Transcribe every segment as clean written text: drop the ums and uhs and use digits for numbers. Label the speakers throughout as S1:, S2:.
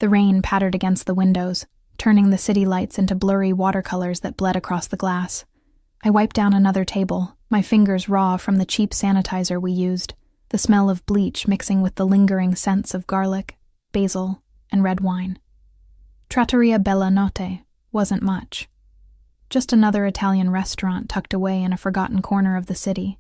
S1: The rain pattered against the windows, turning the city lights into blurry watercolors that bled across the glass. I wiped down another table, my fingers raw from the cheap sanitizer we used, the smell of bleach mixing with the lingering scents of garlic, basil, and red wine. Trattoria Bella Notte wasn't much. Just another Italian restaurant tucked away in a forgotten corner of the city.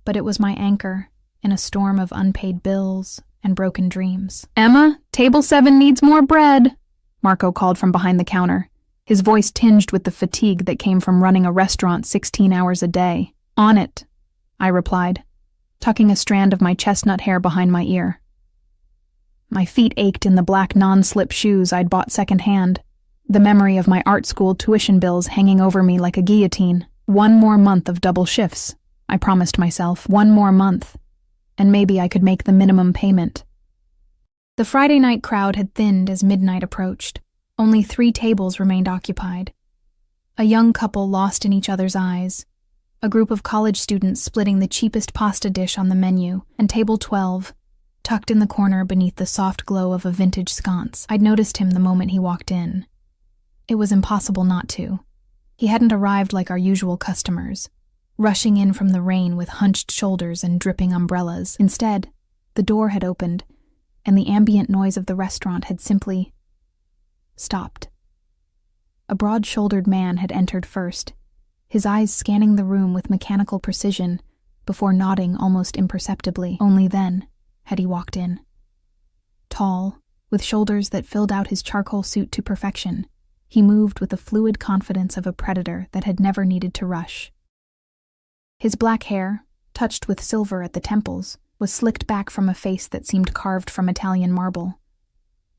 S1: But it was my anchor in a storm of unpaid bills and broken dreams. "Emma, table 7 needs more bread," Marco called from behind the counter, his voice tinged with the fatigue that came from running a restaurant 16 hours a day. "On it," I replied, tucking a strand of my chestnut hair behind my ear. My feet ached in the black non-slip shoes I'd bought secondhand, the memory of my art school tuition bills hanging over me like a guillotine. 1 more month of double shifts, I promised myself. 1 more month, and maybe I could make the minimum payment. The Friday night crowd had thinned as midnight approached. Only 3 tables remained occupied. A young couple lost in each other's eyes, a group of college students splitting the cheapest pasta dish on the menu, and table 12, tucked in the corner beneath the soft glow of a vintage sconce. I'd noticed him the moment he walked in. It was impossible not to. He hadn't arrived like our usual customers, rushing in from the rain with hunched shoulders and dripping umbrellas. Instead, the door had opened, and the ambient noise of the restaurant had simply stopped. A broad-shouldered man had entered first, his eyes scanning the room with mechanical precision before nodding almost imperceptibly. Only then had he walked in. Tall, with shoulders that filled out his charcoal suit to perfection, he moved with the fluid confidence of a predator that had never needed to rush. His black hair, touched with silver at the temples, was slicked back from a face that seemed carved from Italian marble.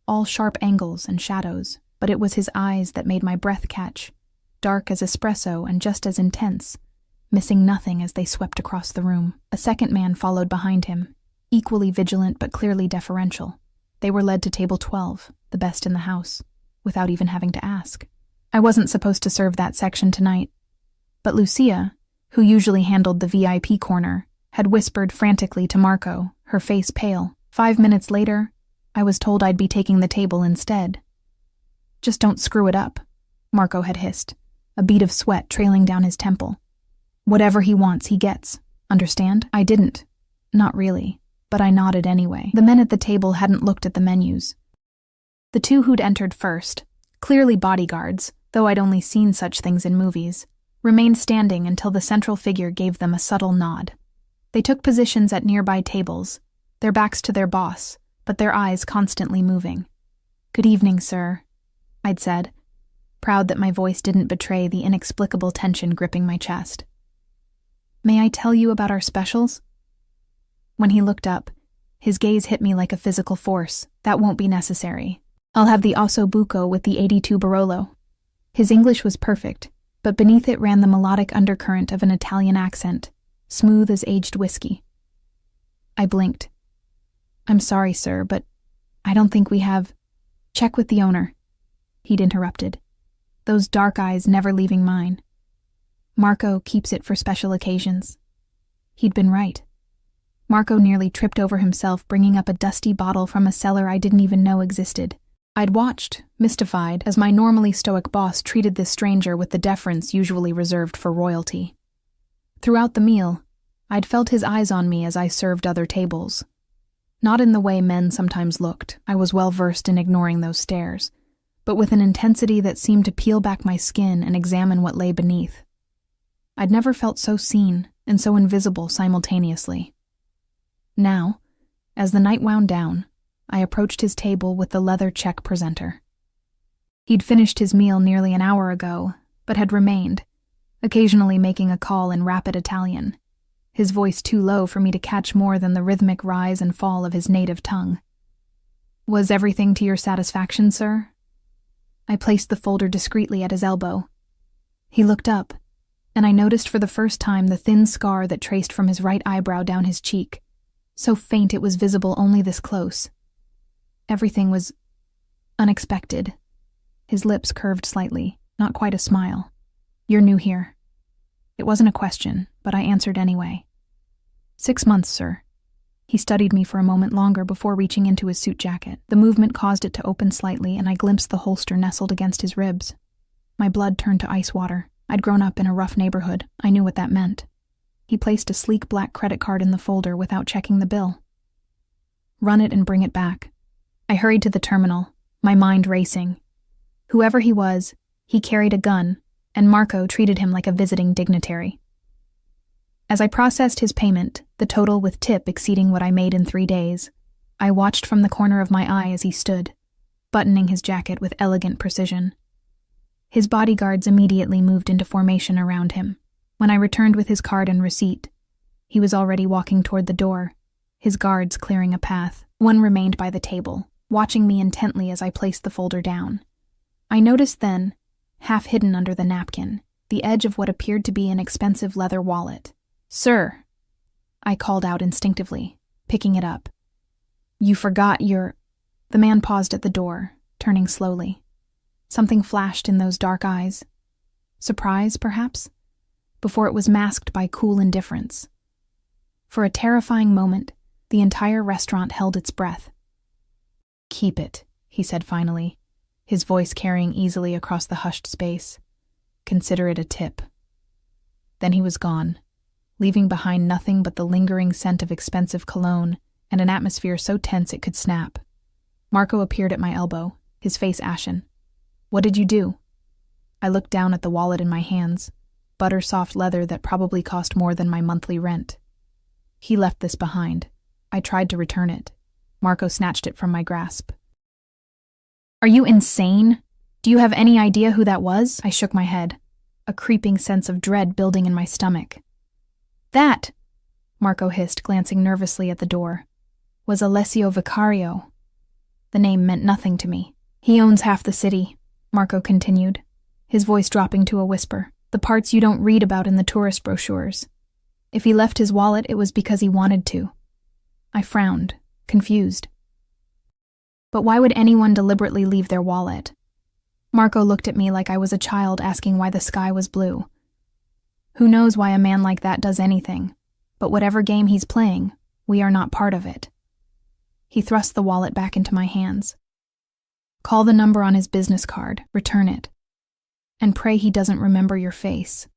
S1: All sharp angles and shadows, but it was his eyes that made my breath catch, dark as espresso and just as intense, missing nothing as they swept across the room. A second man followed behind him, equally vigilant but clearly deferential. They were led to table 12, the best in the house, without even having to ask. I wasn't supposed to serve that section tonight, but Lucia, who usually handled the VIP corner, had whispered frantically to Marco, her face pale. 5 minutes later, I was told I'd be taking the table instead. "Just don't screw it up," Marco had hissed, a bead of sweat trailing down his temple. "Whatever he wants, he gets. Understand?" I didn't. Not really, but I nodded anyway. The men at the table hadn't looked at the menus. The 2 who'd entered first, clearly bodyguards, though I'd only seen such things in movies, remained standing until the central figure gave them a subtle nod. They took positions at nearby tables, their backs to their boss, but their eyes constantly moving. "Good evening, sir," I'd said, proud that my voice didn't betray the inexplicable tension gripping my chest. "May I tell you about our specials?" When he looked up, his gaze hit me like a physical force. "That won't be necessary. I'll have the osso buco with the 82 Barolo." His English was perfect, but beneath it ran the melodic undercurrent of an Italian accent, smooth as aged whiskey. I blinked. "I'm sorry, sir, but I don't think we have—" "Check with the owner," he'd interrupted, those dark eyes never leaving mine. "Marco keeps it for special occasions." He'd been right. Marco nearly tripped over himself bringing up a dusty bottle from a cellar I didn't even know existed. I'd watched, mystified, as my normally stoic boss treated this stranger with the deference usually reserved for royalty. Throughout the meal, I'd felt his eyes on me as I served other tables. Not in the way men sometimes looked, I was well versed in ignoring those stares, but with an intensity that seemed to peel back my skin and examine what lay beneath. I'd never felt so seen and so invisible simultaneously. Now, as the night wound down, I approached his table with the leather check presenter. He'd finished his meal nearly an hour ago, but had remained, occasionally making a call in rapid Italian, his voice too low for me to catch more than the rhythmic rise and fall of his native tongue. "Was everything to your satisfaction, sir?" I placed the folder discreetly at his elbow. He looked up, and I noticed for the first time the thin scar that traced from his right eyebrow down his cheek, so faint it was visible only this close. Everything was unexpected. His lips curved slightly, not quite a smile. "You're new here." It wasn't a question, but I answered anyway. 6 months, sir. He studied me for a moment longer before reaching into his suit jacket. The movement caused it to open slightly, and I glimpsed the holster nestled against his ribs. My blood turned to ice water. I'd grown up in a rough neighborhood. I knew what that meant. He placed a sleek black credit card in the folder without checking the bill. "Run it and bring it back." I hurried to the terminal, my mind racing. Whoever he was, he carried a gun, and Marco treated him like a visiting dignitary. As I processed his payment, the total with tip exceeding what I made in 3 days, I watched from the corner of my eye as he stood, buttoning his jacket with elegant precision. His bodyguards immediately moved into formation around him. When I returned with his card and receipt, he was already walking toward the door, his guards clearing a path. One remained by the table, watching me intently as I placed the folder down. I noticed then, half hidden under the napkin, the edge of what appeared to be an expensive leather wallet. "Sir," I called out instinctively, picking it up. "You forgot your—" The man paused at the door, turning slowly. Something flashed in those dark eyes. Surprise, perhaps? Before it was masked by cool indifference. For a terrifying moment, the entire restaurant held its breath. "Keep it," he said finally, his voice carrying easily across the hushed space. "Consider it a tip." Then he was gone, leaving behind nothing but the lingering scent of expensive cologne and an atmosphere so tense it could snap. Marco appeared at my elbow, his face ashen. "What did you do?" I looked down at the wallet in my hands, butter-soft leather that probably cost more than my monthly rent. "He left this behind. I tried to return it." Marco snatched it from my grasp. "Are you insane? Do you have any idea who that was?" I shook my head, a creeping sense of dread building in my stomach. "That," Marco hissed, glancing nervously at the door, "was Alessio Vicario." The name meant nothing to me. "He owns half the city," Marco continued, his voice dropping to a whisper. "The parts you don't read about in the tourist brochures. If he left his wallet, it was because he wanted to." I frowned, confused. "But why would anyone deliberately leave their wallet?" Marco looked at me like I was a child asking why the sky was blue. "Who knows why a man like that does anything, but whatever game he's playing, we are not part of it." He thrust the wallet back into my hands. "Call the number on his business card, return it, and pray he doesn't remember your face."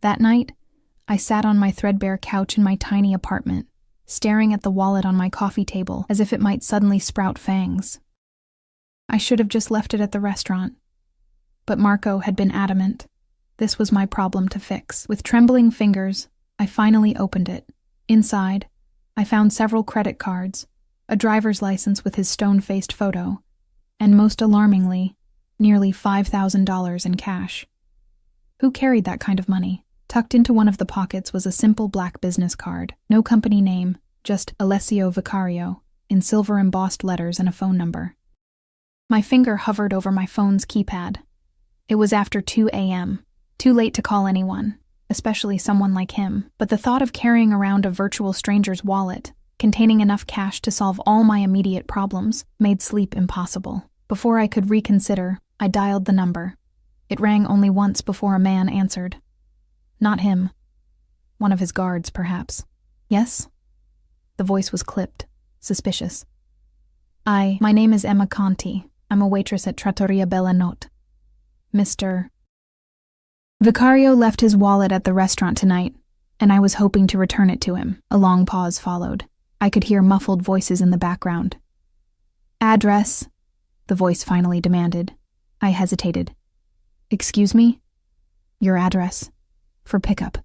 S1: That night, I sat on my threadbare couch in my tiny apartment, staring at the wallet on my coffee table as if it might suddenly sprout fangs. I should have just left it at the restaurant. But Marco had been adamant. This was my problem to fix. With trembling fingers, I finally opened it. Inside, I found several credit cards, a driver's license with his stone-faced photo, and most alarmingly, nearly $5,000 in cash. Who carried that kind of money? Tucked into one of the pockets was a simple black business card. No company name, just Alessio Vicario, in silver-embossed letters and a phone number. My finger hovered over my phone's keypad. It was after 2 a.m., too late to call anyone, especially someone like him, but the thought of carrying around a virtual stranger's wallet, containing enough cash to solve all my immediate problems, made sleep impossible. Before I could reconsider, I dialed the number. It rang only once before a man answered. Not him. One of his guards, perhaps. "Yes?" The voice was clipped, suspicious. My name is Emma Conti. I'm a waitress at Trattoria Bella Notte. Mr. Vicario left his wallet at the restaurant tonight, and I was hoping to return it to him." A long pause followed. I could hear muffled voices in the background. "Address?" the voice finally demanded. I hesitated. "Excuse me?" "Your address. For pickup."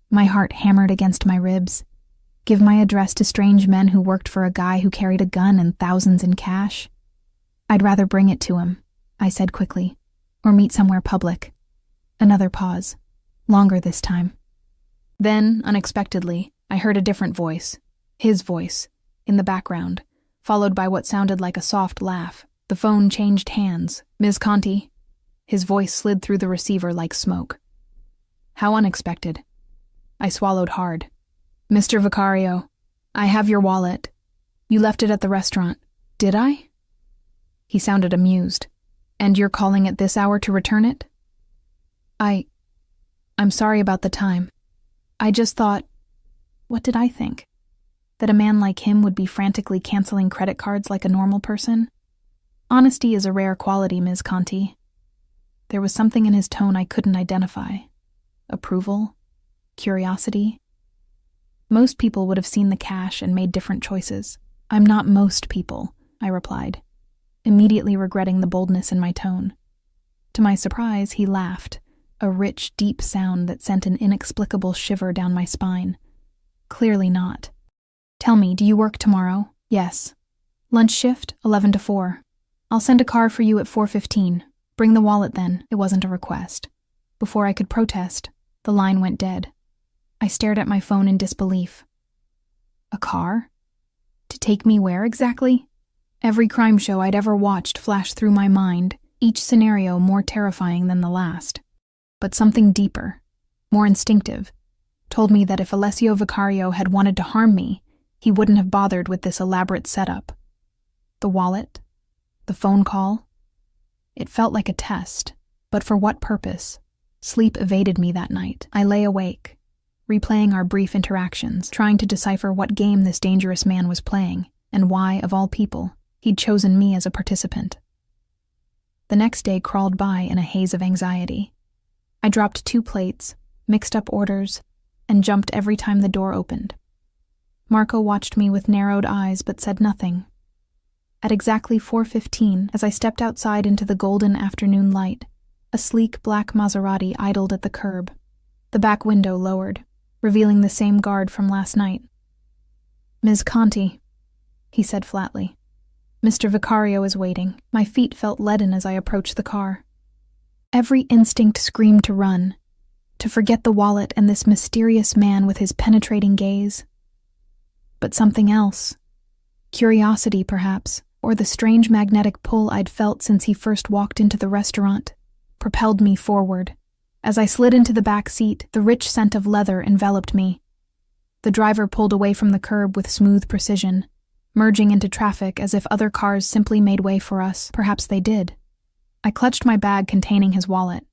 S1: My heart hammered against my ribs. Give my address to strange men who worked for a guy who carried a gun and thousands in cash? "I'd rather bring it to him," I said quickly, "or meet somewhere public." Another pause. Longer this time. Then, unexpectedly, I heard a different voice. His voice, in the background, followed by what sounded like a soft laugh. The phone changed hands. "Ms. Conti." His voice slid through the receiver like smoke. How unexpected. I swallowed hard. "Mr. Vicario, I have your wallet. You left it at the restaurant. Did I?" He sounded amused. "And you're calling at this hour to return it?" I'm sorry about the time. I just thought..." What did I think? That a man like him would be frantically canceling credit cards like a normal person? Honesty is a rare quality, Ms. Conti. There was something in his tone I couldn't identify. Approval? Curiosity? Most people would have seen the cash and made different choices. I'm not most people, I replied, immediately regretting the boldness in my tone. To my surprise, he laughed, a rich, deep sound that sent an inexplicable shiver down my spine. Clearly not. Tell me, do you work tomorrow? Yes. Lunch shift, 11 to 4. I'll send a car for you at 4:15. Bring the wallet then. It wasn't a request. Before I could protest, the line went dead. I stared at my phone in disbelief. A car? To take me where exactly? Every crime show I'd ever watched flashed through my mind, each scenario more terrifying than the last. But something deeper, more instinctive, told me that if Alessio Vicario had wanted to harm me, he wouldn't have bothered with this elaborate setup. The wallet? The phone call? It felt like a test, but for what purpose? Sleep evaded me that night. I lay awake, replaying our brief interactions, trying to decipher what game this dangerous man was playing, and why, of all people, he'd chosen me as a participant. The next day crawled by in a haze of anxiety. I dropped 2 plates, mixed up orders, and jumped every time the door opened. Marco watched me with narrowed eyes but said nothing. At exactly 4:15, as I stepped outside into the golden afternoon light, a sleek black Maserati idled at the curb, the back window lowered, revealing the same guard from last night. "Ms. Conti," he said flatly. "Mr. Vicario is waiting." My feet felt leaden as I approached the car. Every instinct screamed to run, to forget the wallet and this mysterious man with his penetrating gaze. But something else, curiosity perhaps, or the strange magnetic pull I'd felt since he first walked into the restaurant, propelled me forward. As I slid into the back seat, the rich scent of leather enveloped me. The driver pulled away from the curb with smooth precision, merging into traffic as if other cars simply made way for us. Perhaps they did. I clutched my bag containing his wallet,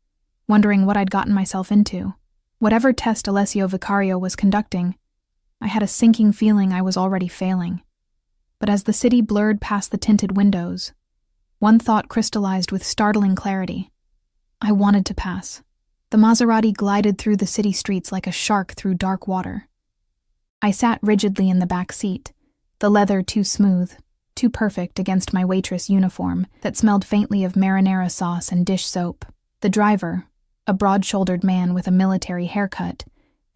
S1: wondering what I'd gotten myself into. Whatever test Alessio Vicario was conducting, I had a sinking feeling I was already failing. But as the city blurred past the tinted windows, one thought crystallized with startling clarity. I wanted to pass. The Maserati glided through the city streets like a shark through dark water. I sat rigidly in the back seat, the leather too smooth, too perfect against my waitress uniform that smelled faintly of marinara sauce and dish soap. The driver, a broad-shouldered man with a military haircut,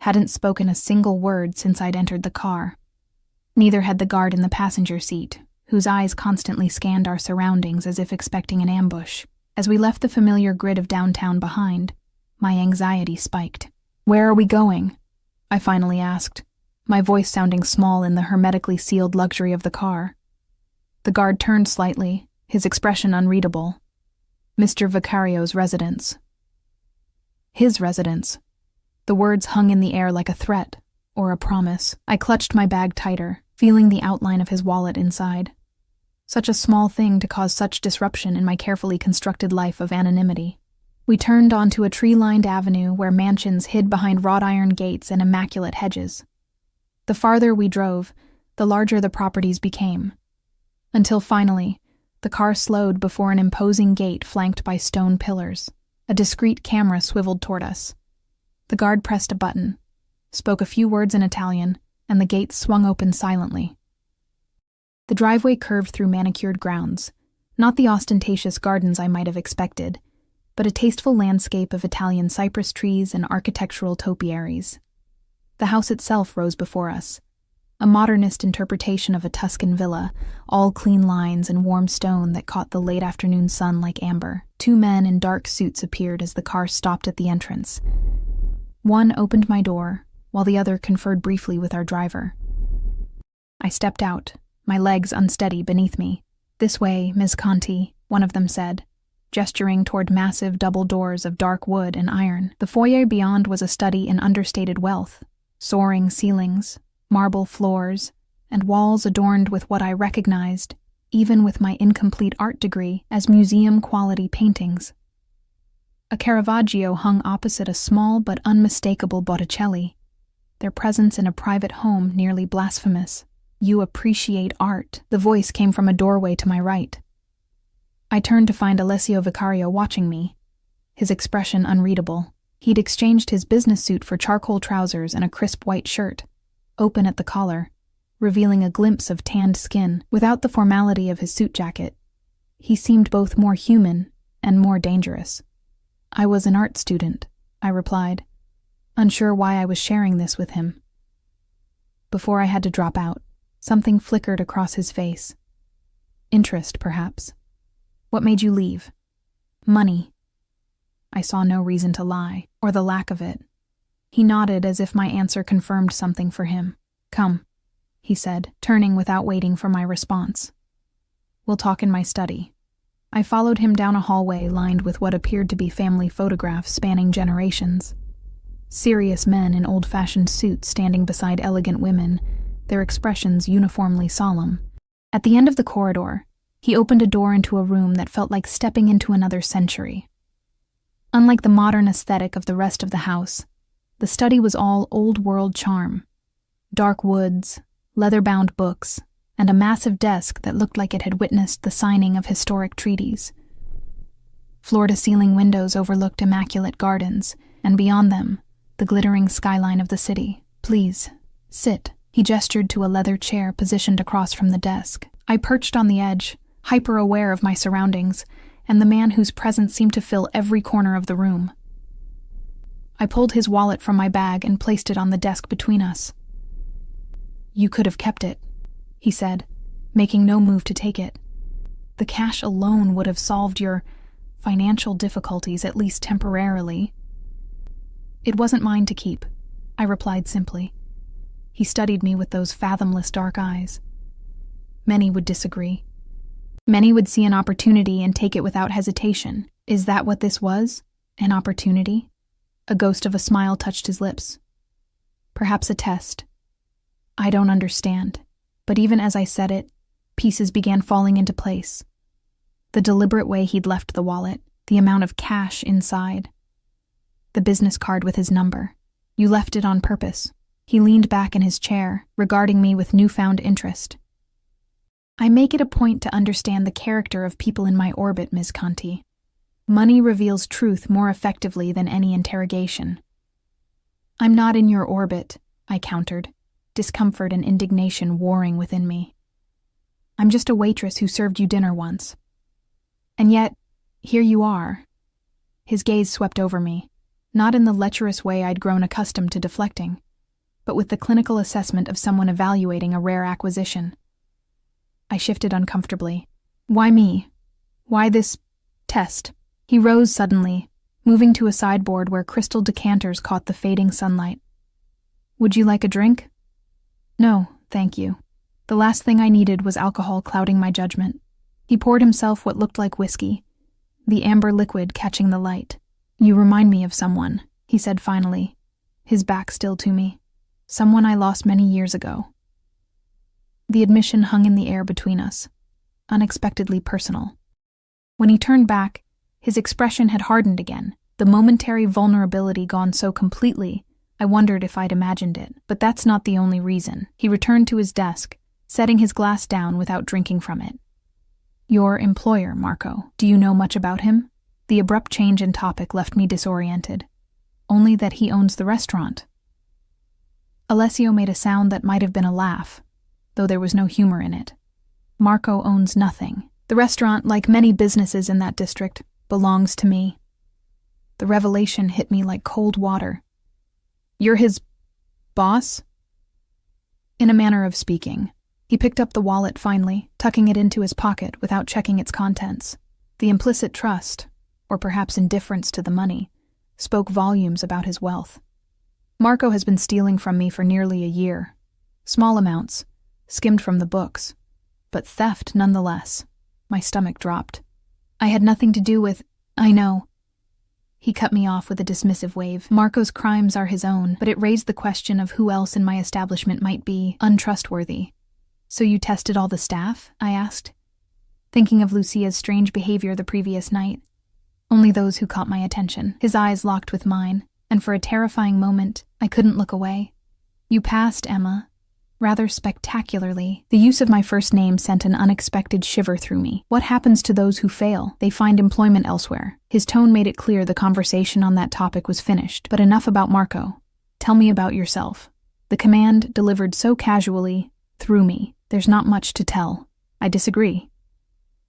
S1: hadn't spoken a single word since I'd entered the car. Neither had the guard in the passenger seat, whose eyes constantly scanned our surroundings as if expecting an ambush. As we left the familiar grid of downtown behind, my anxiety spiked. "Where are we going?" I finally asked, my voice sounding small in the hermetically sealed luxury of the car. The guard turned slightly, his expression unreadable. "Mr. Vicario's residence." His residence. The words hung in the air like a threat, or a promise. I clutched my bag tighter, feeling the outline of his wallet inside. Such a small thing to cause such disruption in my carefully constructed life of anonymity. We turned onto a tree-lined avenue where mansions hid behind wrought iron gates and immaculate hedges. The farther we drove, the larger the properties became. Until finally, the car slowed before an imposing gate flanked by stone pillars. A discreet camera swiveled toward us. The guard pressed a button, spoke a few words in Italian, and the gate swung open silently. The driveway curved through manicured grounds, not the ostentatious gardens I might have expected, but a tasteful landscape of Italian cypress trees and architectural topiaries. The house itself rose before us, a modernist interpretation of a Tuscan villa, all clean lines and warm stone that caught the late afternoon sun like amber. 2 men in dark suits appeared as the car stopped at the entrance. One opened my door, while the other conferred briefly with our driver. I stepped out, my legs unsteady beneath me. "This way, Ms. Conti," one of them said, gesturing toward massive double doors of dark wood and iron. The foyer beyond was a study in understated wealth, soaring ceilings, marble floors, and walls adorned with what I recognized, even with my incomplete art degree, as museum-quality paintings. A Caravaggio hung opposite a small but unmistakable Botticelli, their presence in a private home nearly blasphemous. You appreciate art. The voice came from a doorway to my right. I turned to find Alessio Vicario watching me, his expression unreadable. He'd exchanged his business suit for charcoal trousers and a crisp white shirt, open at the collar, revealing a glimpse of tanned skin. Without the formality of his suit jacket, he seemed both more human and more dangerous. I was an art student, I replied, unsure why I was sharing this with him. Before I had to drop out, something flickered across his face. Interest, perhaps. What made you leave? Money. I saw no reason to lie, or the lack of it. He nodded as if my answer confirmed something for him. Come, he said, turning without waiting for my response. We'll talk in my study. I followed him down a hallway lined with what appeared to be family photographs spanning generations. Serious men in old-fashioned suits standing beside elegant women, their expressions uniformly solemn. At the end of the corridor, he opened a door into a room that felt like stepping into another century. Unlike the modern aesthetic of the rest of the house, the study was all old-world charm. Dark woods, leather-bound books, and a massive desk that looked like it had witnessed the signing of historic treaties. Floor-to-ceiling windows overlooked immaculate gardens, and beyond them, the glittering skyline of the city. Please, sit. He gestured to a leather chair positioned across from the desk. I perched on the edge, hyper-aware of my surroundings, and the man whose presence seemed to fill every corner of the room. I pulled his wallet from my bag and placed it on the desk between us. You could have kept it, he said, making no move to take it. The cash alone would have solved your financial difficulties, at least temporarily. It wasn't mine to keep, I replied simply. He studied me with those fathomless dark eyes. Many would disagree. Many would see an opportunity and take it without hesitation. Is that what this was? An opportunity? A ghost of a smile touched his lips. Perhaps a test. I don't understand. But even as I said it, pieces began falling into place. The deliberate way he'd left the wallet, the amount of cash inside. The business card with his number. You left it on purpose. He leaned back in his chair, regarding me with newfound interest. I make it a point to understand the character of people in my orbit, Ms. Conti. Money reveals truth more effectively than any interrogation. I'm not in your orbit, I countered, discomfort and indignation warring within me. I'm just a waitress who served you dinner once. And yet, here you are. His gaze swept over me, not in the lecherous way I'd grown accustomed to deflecting, but with the clinical assessment of someone evaluating a rare acquisition. I shifted uncomfortably. Why me? Why this test? He rose suddenly, moving to a sideboard where crystal decanters caught the fading sunlight. Would you like a drink? No, thank you. The last thing I needed was alcohol clouding my judgment. He poured himself what looked like whiskey, the amber liquid catching the light. You remind me of someone, he said finally, his back still to me. Someone I lost many years ago. The admission hung in the air between us, unexpectedly personal. When he turned back, his expression had hardened again, the momentary vulnerability gone so completely, I wondered if I'd imagined it. But that's not the only reason. He returned to his desk, setting his glass down without drinking from it. Your employer, Marco. Do you know much about him? The abrupt change in topic left me disoriented. Only that he owns the restaurant. Alessio made a sound that might have been a laugh, though there was no humor in it. Marco owns nothing. The restaurant, like many businesses in that district, belongs to me. The revelation hit me like cold water. You're his boss? In a manner of speaking. He picked up the wallet finally, tucking it into his pocket without checking its contents. The implicit trust, or perhaps indifference to the money, spoke volumes about his wealth. Marco has been stealing from me for nearly a year. Small amounts, skimmed from the books, but theft nonetheless. My stomach dropped. I had nothing to do with... I know. He cut me off with a dismissive wave. Marco's crimes are his own, but it raised the question of who else in my establishment might be untrustworthy. So you tested all the staff? I asked, thinking of Lucia's strange behavior the previous night. Only those who caught my attention. His eyes locked with mine, and for a terrifying moment, I couldn't look away. You passed, Emma. rather spectacularly. The use of my first name sent an unexpected shiver through me. What happens to those who fail? They find employment elsewhere. His tone made it clear the conversation on that topic was finished. But enough about Marco. Tell me about yourself. The command, delivered so casually, threw me. There's not much to tell. I disagree.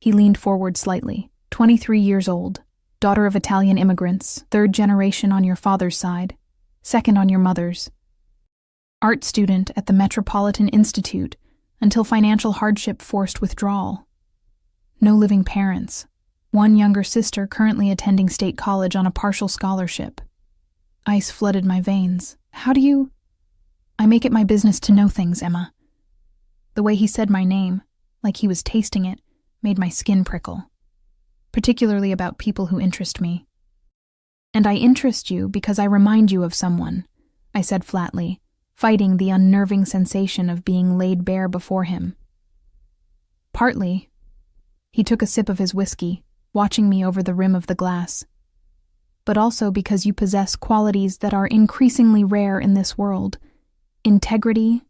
S1: He leaned forward slightly. 23 years old, daughter of Italian immigrants, third generation on your father's side, second on your mother's. Art student at the Metropolitan Institute until financial hardship forced withdrawal. No living parents. One younger sister currently attending state college on a partial scholarship. Ice flooded my veins. How do you... I make it my business to know things, Emma. The way he said my name, like he was tasting it, made my skin prickle. Particularly about people who interest me. And I interest you because I remind you of someone, I said flatly, fighting the unnerving sensation of being laid bare before him. Partly. He took a sip of his whiskey, watching me over the rim of the glass. But also because you possess qualities that are increasingly rare in this world. Integrity,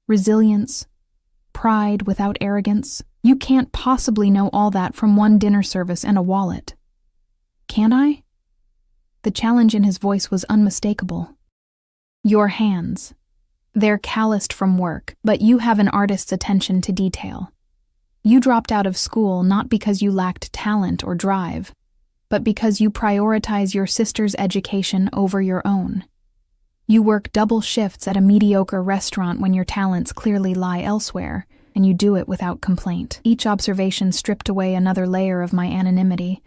S1: resilience, pride without arrogance. You can't possibly know all that from one dinner service and a wallet. Can I? The challenge in his voice was unmistakable. Your hands. They're calloused from work, but you have an artist's attention to detail. You dropped out of school not because you lacked talent or drive, but because you prioritize your sister's education over your own. You work double shifts at a mediocre restaurant when your talents clearly lie elsewhere, and you do it without complaint. Each observation stripped away another layer of my anonymity,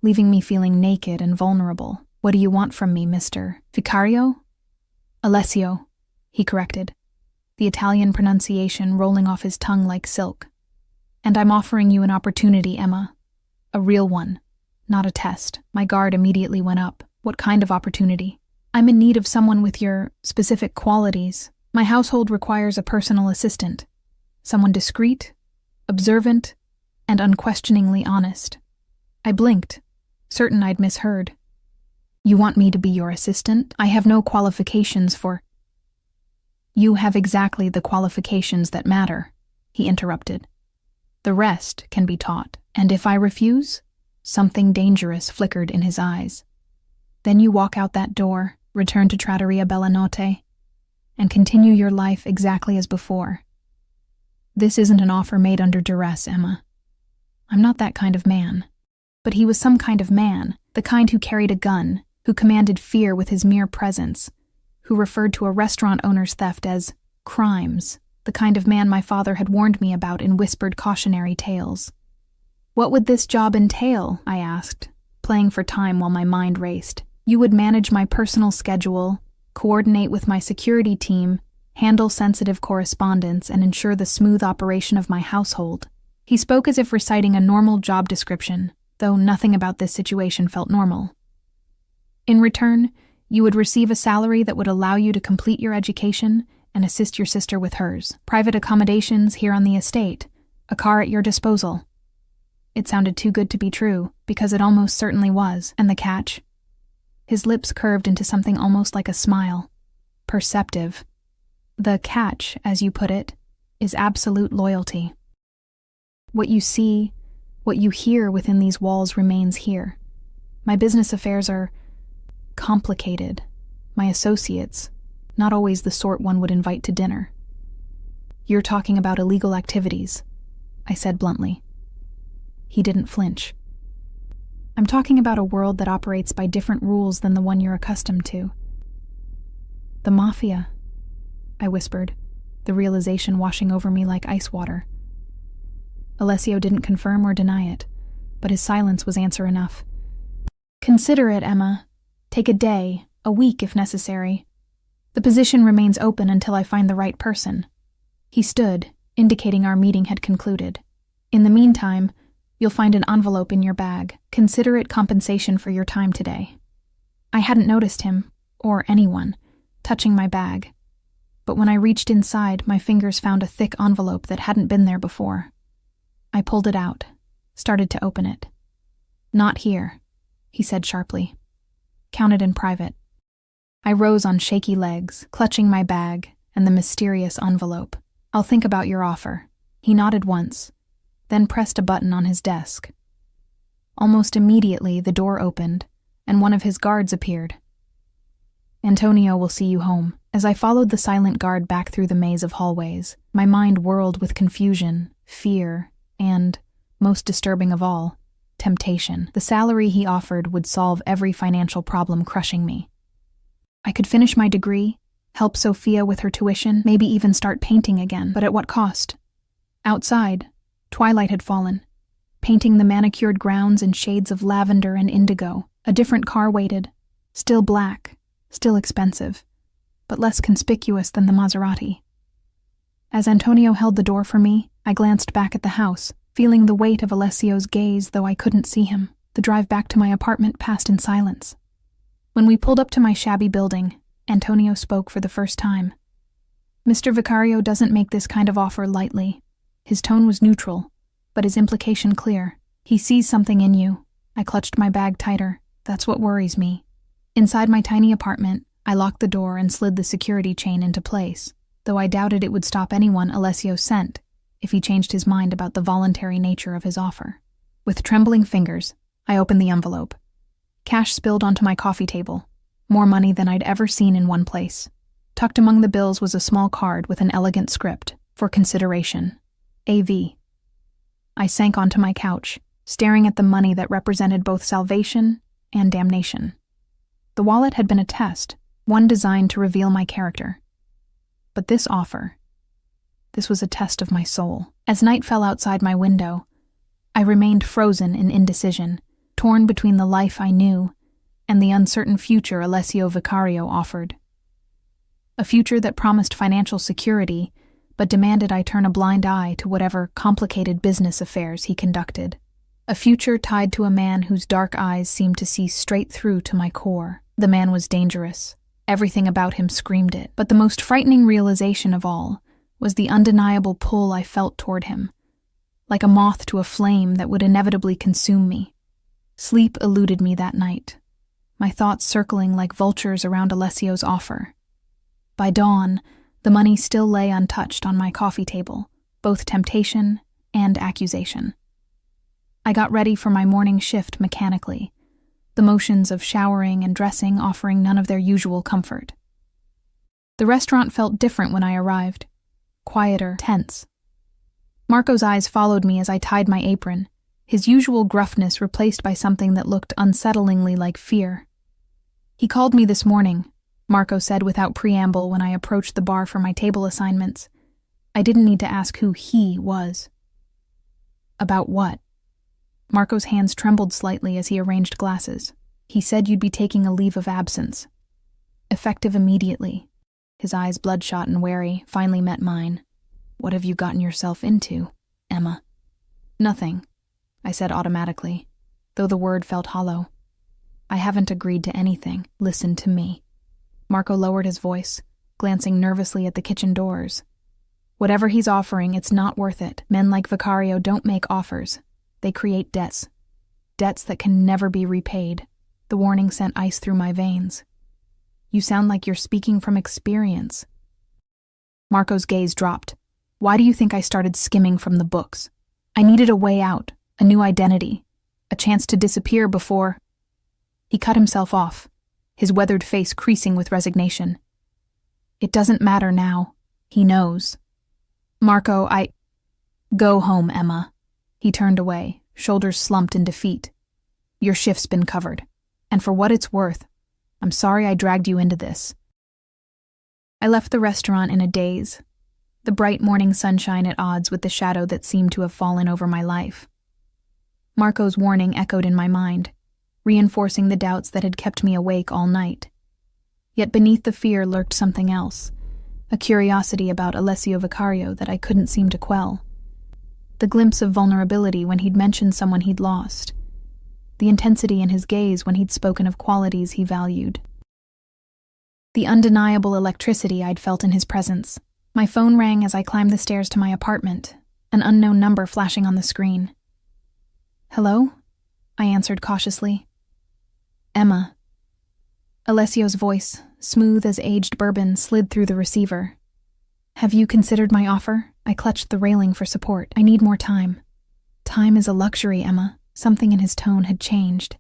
S1: leaving me feeling naked and vulnerable. What do you want from me, Mr. Vicario? Alessio, he corrected, the Italian pronunciation rolling off his tongue like silk. And I'm offering you an opportunity, Emma. A real one, not a test. My guard immediately went up. What kind of opportunity? I'm in need of someone with your specific qualities. My household requires a personal assistant. Someone discreet, observant, and unquestioningly honest. I blinked, certain I'd misheard. You want me to be your assistant? I have no qualifications for... You have exactly the qualifications that matter, he interrupted. The rest can be taught, and if I refuse, something dangerous flickered in his eyes. Then you walk out that door, return to Trattoria Bellanotte, and continue your life exactly as before. This isn't an offer made under duress, Emma. I'm not that kind of man. But he was some kind of man, the kind who carried a gun, who commanded fear with his mere presence, who referred to a restaurant owner's theft as crimes, the kind of man my father had warned me about in whispered cautionary tales. What would this job entail? I asked, playing for time while my mind raced. You would manage my personal schedule, coordinate with my security team, handle sensitive correspondence, and ensure the smooth operation of my household. He spoke as if reciting a normal job description, though nothing about this situation felt normal. In return, you would receive a salary that would allow you to complete your education and assist your sister with hers, private accommodations here on the estate, a car at your disposal. It sounded too good to be true, because it almost certainly was, and the catch? His lips curved into something almost like a smile. Perceptive. The catch, as you put it, is absolute loyalty. What you see, what you hear within these walls remains here. My business affairs are complicated. My associates, not always the sort one would invite to dinner. You're talking about illegal activities, I said bluntly. He didn't flinch. I'm talking about a world that operates by different rules than the one you're accustomed to. The Mafia, I whispered, the realization washing over me like ice water. Alessio didn't confirm or deny it, but his silence was answer enough. Consider it, Emma. Take a day, a week if necessary. The position remains open until I find the right person. He stood, indicating our meeting had concluded. In the meantime, you'll find an envelope in your bag. Consider it compensation for your time today. I hadn't noticed him, or anyone, touching my bag. But when I reached inside, my fingers found a thick envelope that hadn't been there before. I pulled it out, started to open it. Not here, he said sharply. Count it in private. I rose on shaky legs, clutching my bag and the mysterious envelope. I'll think about your offer. He nodded once, then pressed a button on his desk. Almost immediately, the door opened, and one of his guards appeared. Antonio will see you home. As I followed the silent guard back through the maze of hallways, my mind whirled with confusion, fear, and, most disturbing of all, temptation. The salary he offered would solve every financial problem crushing me. I could finish my degree, help Sophia with her tuition, maybe even start painting again, but at what cost? Outside, twilight had fallen, painting the manicured grounds in shades of lavender and indigo. A different car waited, still black, still expensive, but less conspicuous than the Maserati. As Antonio held the door for me, I glanced back at the house, feeling the weight of Alessio's gaze though I couldn't see him. The drive back to my apartment passed in silence. When we pulled up to my shabby building, Antonio spoke for the first time. Mr. Vicario doesn't make this kind of offer lightly. His tone was neutral, but his implication clear. He sees something in you. I clutched my bag tighter. That's what worries me. Inside my tiny apartment, I locked the door and slid the security chain into place, though I doubted it would stop anyone Alessio sent if he changed his mind about the voluntary nature of his offer. With trembling fingers, I opened the envelope. Cash spilled onto my coffee table, more money than I'd ever seen in one place. Tucked among the bills was a small card with an elegant script, for consideration. A.V. I sank onto my couch, staring at the money that represented both salvation and damnation. The wallet had been a test, one designed to reveal my character. But this offer, this was a test of my soul. As night fell outside my window, I remained frozen in indecision, torn between the life I knew and the uncertain future Alessio Vicario offered. A future that promised financial security, but demanded I turn a blind eye to whatever complicated business affairs he conducted. A future tied to a man whose dark eyes seemed to see straight through to my core. The man was dangerous. Everything about him screamed it. But the most frightening realization of all was the undeniable pull I felt toward him, like a moth to a flame that would inevitably consume me. Sleep eluded me that night, my thoughts circling like vultures around Alessio's offer. By dawn, the money still lay untouched on my coffee table, both temptation and accusation. I got ready for my morning shift mechanically, the motions of showering and dressing offering none of their usual comfort. The restaurant felt different when I arrived, quieter, tense. Marco's eyes followed me as I tied my apron, his usual gruffness replaced by something that looked unsettlingly like fear. He called me this morning, Marco said without preamble when I approached the bar for my table assignments. I didn't need to ask who he was. About what? Marco's hands trembled slightly as he arranged glasses. He said you'd be taking a leave of absence. Effective immediately. His eyes, bloodshot and wary, finally met mine. What have you gotten yourself into, Emma? Nothing, I said automatically, though the word felt hollow. I haven't agreed to anything. Listen to me. Marco lowered his voice, glancing nervously at the kitchen doors. Whatever he's offering, it's not worth it. Men like Vicario don't make offers. They create debts. Debts that can never be repaid. The warning sent ice through my veins. You sound like you're speaking from experience. Marco's gaze dropped. Why do you think I started skimming from the books? I needed a way out, a new identity, a chance to disappear before... He cut himself off, his weathered face creasing with resignation. It doesn't matter now. He knows. Marco, Go home, Emma. He turned away, shoulders slumped in defeat. Your shift's been covered, and for what it's worth, I'm sorry I dragged you into this. I left the restaurant in a daze, the bright morning sunshine at odds with the shadow that seemed to have fallen over my life. Marco's warning echoed in my mind, reinforcing the doubts that had kept me awake all night. Yet beneath the fear lurked something else, a curiosity about Alessio Vicario that I couldn't seem to quell. The glimpse of vulnerability when he'd mentioned someone he'd lost, the intensity in his gaze when he'd spoken of qualities he valued. The undeniable electricity I'd felt in his presence. My phone rang as I climbed the stairs to my apartment, an unknown number flashing on the screen. Hello? I answered cautiously. Emma. Alessio's voice, smooth as aged bourbon, slid through the receiver. Have you considered my offer? I clutched the railing for support. I need more time. Time is a luxury, Emma. Something in his tone had changed.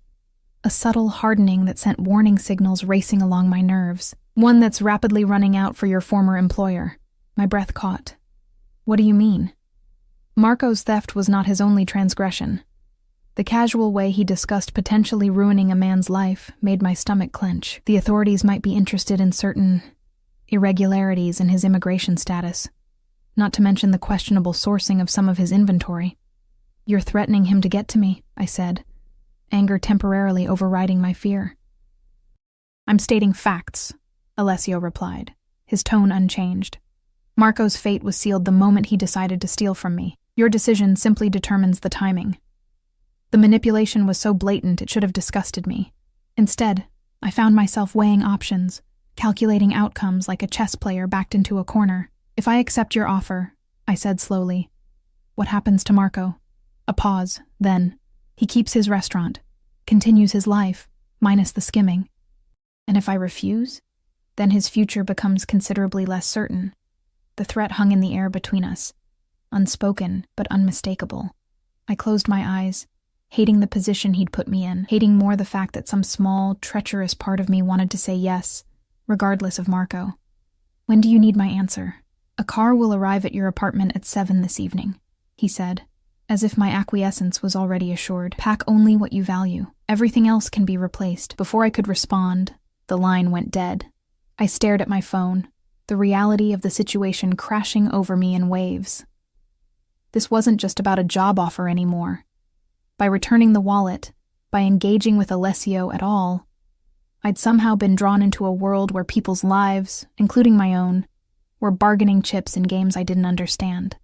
S1: A subtle hardening that sent warning signals racing along my nerves. One that's rapidly running out for your former employer. My breath caught. What do you mean? Marco's theft was not his only transgression. The casual way he discussed potentially ruining a man's life made my stomach clench. The authorities might be interested in certain irregularities in his immigration status, not to mention the questionable sourcing of some of his inventory. You're threatening him to get to me, I said, anger temporarily overriding my fear. I'm stating facts, Alessio replied, his tone unchanged. Marco's fate was sealed the moment he decided to steal from me. Your decision simply determines the timing. The manipulation was so blatant it should have disgusted me. Instead, I found myself weighing options, calculating outcomes like a chess player backed into a corner. If I accept your offer, I said slowly, what happens to Marco? A pause, then, he keeps his restaurant, continues his life, minus the skimming. And if I refuse, then his future becomes considerably less certain. The threat hung in the air between us, unspoken but unmistakable. I closed my eyes, hating the position he'd put me in, hating more the fact that some small, treacherous part of me wanted to say yes, regardless of Marco. When do you need my answer? A car will arrive at your apartment at 7 this evening, he said, as if my acquiescence was already assured. Pack only what you value. Everything else can be replaced. Before I could respond, the line went dead. I stared at my phone, the reality of the situation crashing over me in waves. This wasn't just about a job offer anymore. By returning the wallet, by engaging with Alessio at all, I'd somehow been drawn into a world where people's lives, including my own, were bargaining chips in games I didn't understand.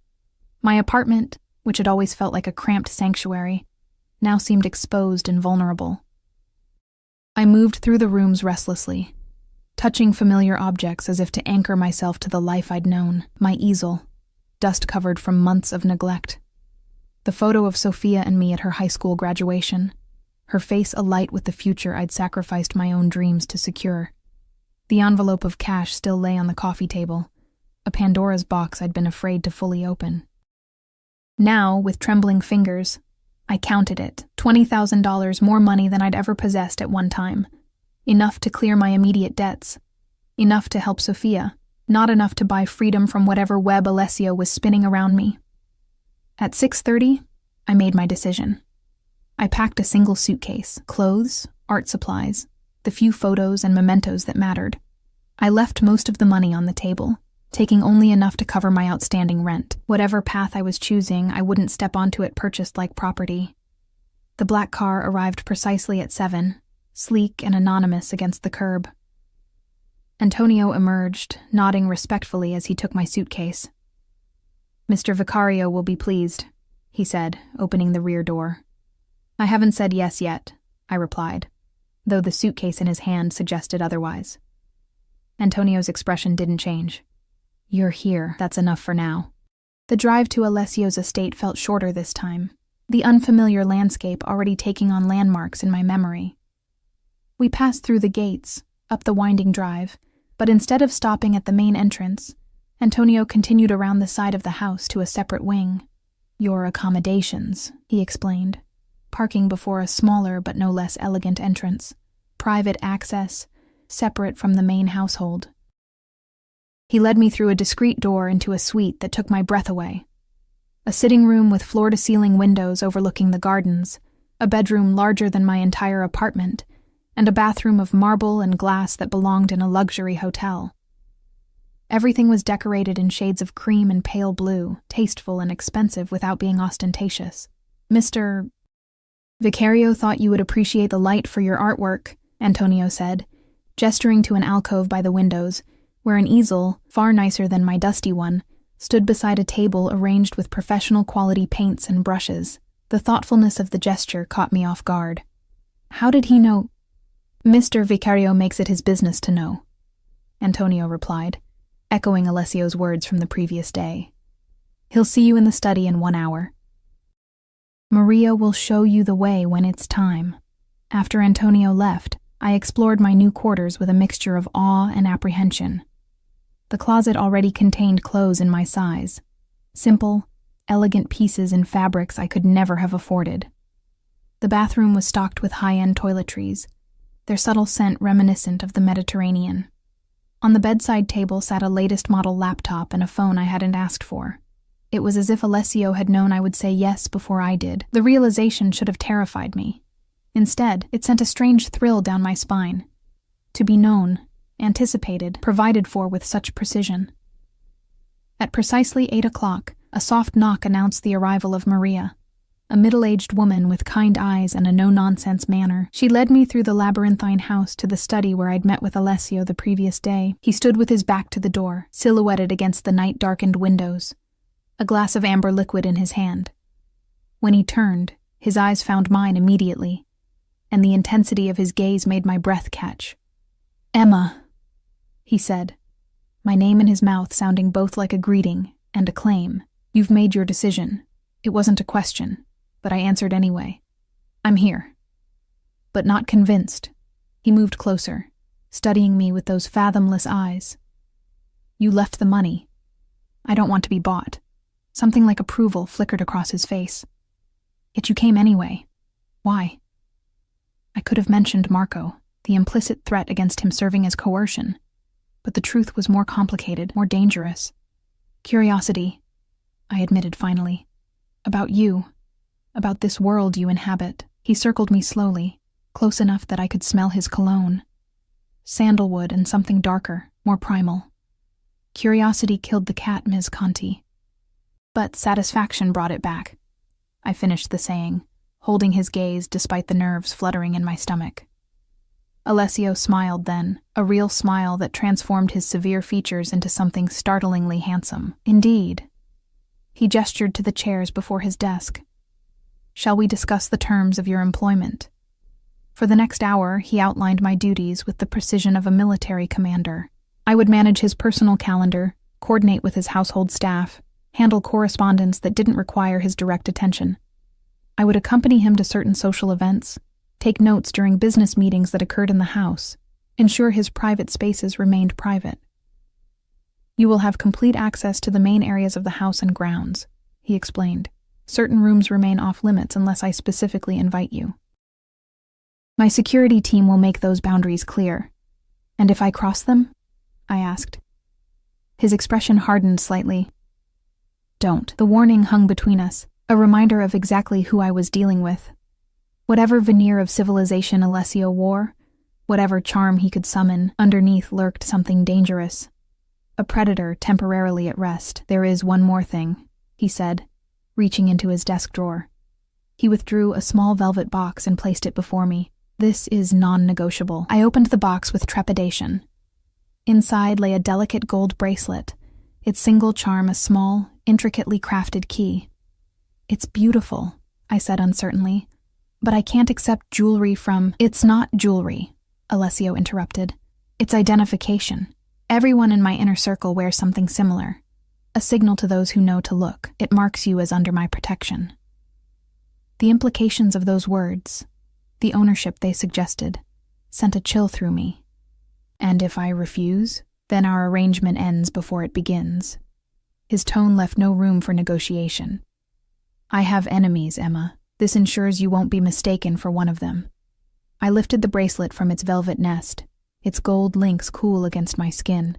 S1: My apartment, which had always felt like a cramped sanctuary, now seemed exposed and vulnerable. I moved through the rooms restlessly, touching familiar objects as if to anchor myself to the life I'd known. My easel, dust-covered from months of neglect. The photo of Sophia and me at her high school graduation, her face alight with the future I'd sacrificed my own dreams to secure. The envelope of cash still lay on the coffee table, a Pandora's box I'd been afraid to fully open. Now, with trembling fingers, I counted it, $20,000 more money than I'd ever possessed at one time. Enough to clear my immediate debts. Enough to help Sophia, not enough to buy freedom from whatever web Alessio was spinning around me. At 6:30, I made my decision. I packed a single suitcase, clothes, art supplies, the few photos and mementos that mattered. I left most of the money on the table, taking only enough to cover my outstanding rent. Whatever path I was choosing, I wouldn't step onto it purchased like property. The black car arrived precisely at 7, sleek and anonymous against the curb. Antonio emerged, nodding respectfully as he took my suitcase. Mr. Vicario will be pleased, he said, opening the rear door. I haven't said yes yet, I replied, though the suitcase in his hand suggested otherwise. Antonio's expression didn't change. You're here, that's enough for now. The drive to Alessio's estate felt shorter this time, the unfamiliar landscape already taking on landmarks in my memory. We passed through the gates, up the winding drive, but instead of stopping at the main entrance, Antonio continued around the side of the house to a separate wing. Your accommodations, he explained, parking before a smaller but no less elegant entrance. Private access, separate from the main household. He led me through a discreet door into a suite that took my breath away. A sitting room with floor-to-ceiling windows overlooking the gardens, a bedroom larger than my entire apartment, and a bathroom of marble and glass that belonged in a luxury hotel. Everything was decorated in shades of cream and pale blue, tasteful and expensive without being ostentatious. Mr. Vicario thought you would appreciate the light for your artwork, Antonio said, gesturing to an alcove by the windows, where an easel, far nicer than my dusty one, stood beside a table arranged with professional-quality paints and brushes. The thoughtfulness of the gesture caught me off guard. How did he know? Mr. Vicario makes it his business to know, Antonio replied, echoing Alessio's words from the previous day. He'll see you in the study in 1 hour. Maria will show you the way when it's time. After Antonio left, I explored my new quarters with a mixture of awe and apprehension. The closet already contained clothes in my size. Simple, elegant pieces in fabrics I could never have afforded. The bathroom was stocked with high-end toiletries, their subtle scent reminiscent of the Mediterranean. On the bedside table sat a latest model laptop and a phone I hadn't asked for. It was as if Alessio had known I would say yes before I did. The realization should have terrified me. Instead, it sent a strange thrill down my spine. To be known, anticipated, provided for with such precision. At precisely 8 o'clock, a soft knock announced the arrival of Maria, a middle-aged woman with kind eyes and a no-nonsense manner. She led me through the labyrinthine house to the study where I'd met with Alessio the previous day. He stood with his back to the door, silhouetted against the night-darkened windows, a glass of amber liquid in his hand. When he turned, his eyes found mine immediately, and the intensity of his gaze made my breath catch. "Emma," he said, my name in his mouth sounding both like a greeting and a claim. "You've made your decision. It wasn't a question, but I answered anyway. I'm here." But not convinced. He moved closer, studying me with those fathomless eyes. "You left the money. I don't want to be bought." Something like approval flickered across his face. "Yet you came anyway. Why?" I could have mentioned Marco, the implicit threat against him serving as coercion, but the truth was more complicated, more dangerous. "Curiosity," I admitted finally. "About you. About this world you inhabit." He circled me slowly, close enough that I could smell his cologne. Sandalwood and something darker, more primal. Curiosity killed the cat, Ms. Conti. But satisfaction brought it back. I finished the saying, holding his gaze despite the nerves fluttering in my stomach. Alessio smiled then, a real smile that transformed his severe features into something startlingly handsome. "Indeed." He gestured to the chairs before his desk. "Shall we discuss the terms of your employment?" For the next hour, he outlined my duties with the precision of a military commander. I would manage his personal calendar, coordinate with his household staff, handle correspondence that didn't require his direct attention. I would accompany him to certain social events, take notes during business meetings that occurred in the house, ensure his private spaces remained private. "You will have complete access to the main areas of the house and grounds," he explained. "Certain rooms remain off-limits unless I specifically invite you. My security team will make those boundaries clear." "And if I cross them?" I asked. His expression hardened slightly. "Don't." The warning hung between us, a reminder of exactly who I was dealing with. Whatever veneer of civilization Alessio wore, whatever charm he could summon, underneath lurked something dangerous. A predator temporarily at rest. "There is one more thing," he said, reaching into his desk drawer. He withdrew a small velvet box and placed it before me. "This is non-negotiable." I opened the box with trepidation. Inside lay a delicate gold bracelet, its single charm a small, intricately crafted key. "It's beautiful," I said uncertainly, "but I can't accept jewelry from—" "It's not jewelry," Alessio interrupted. "It's identification. Everyone in my inner circle wears something similar. A signal to those who know to look. It marks you as under my protection." The implications of those words, the ownership they suggested, sent a chill through me. "And if I refuse, then our arrangement ends before it begins." His tone left no room for negotiation. "I have enemies, Emma. This ensures you won't be mistaken for one of them." I lifted the bracelet from its velvet nest, its gold links cool against my skin.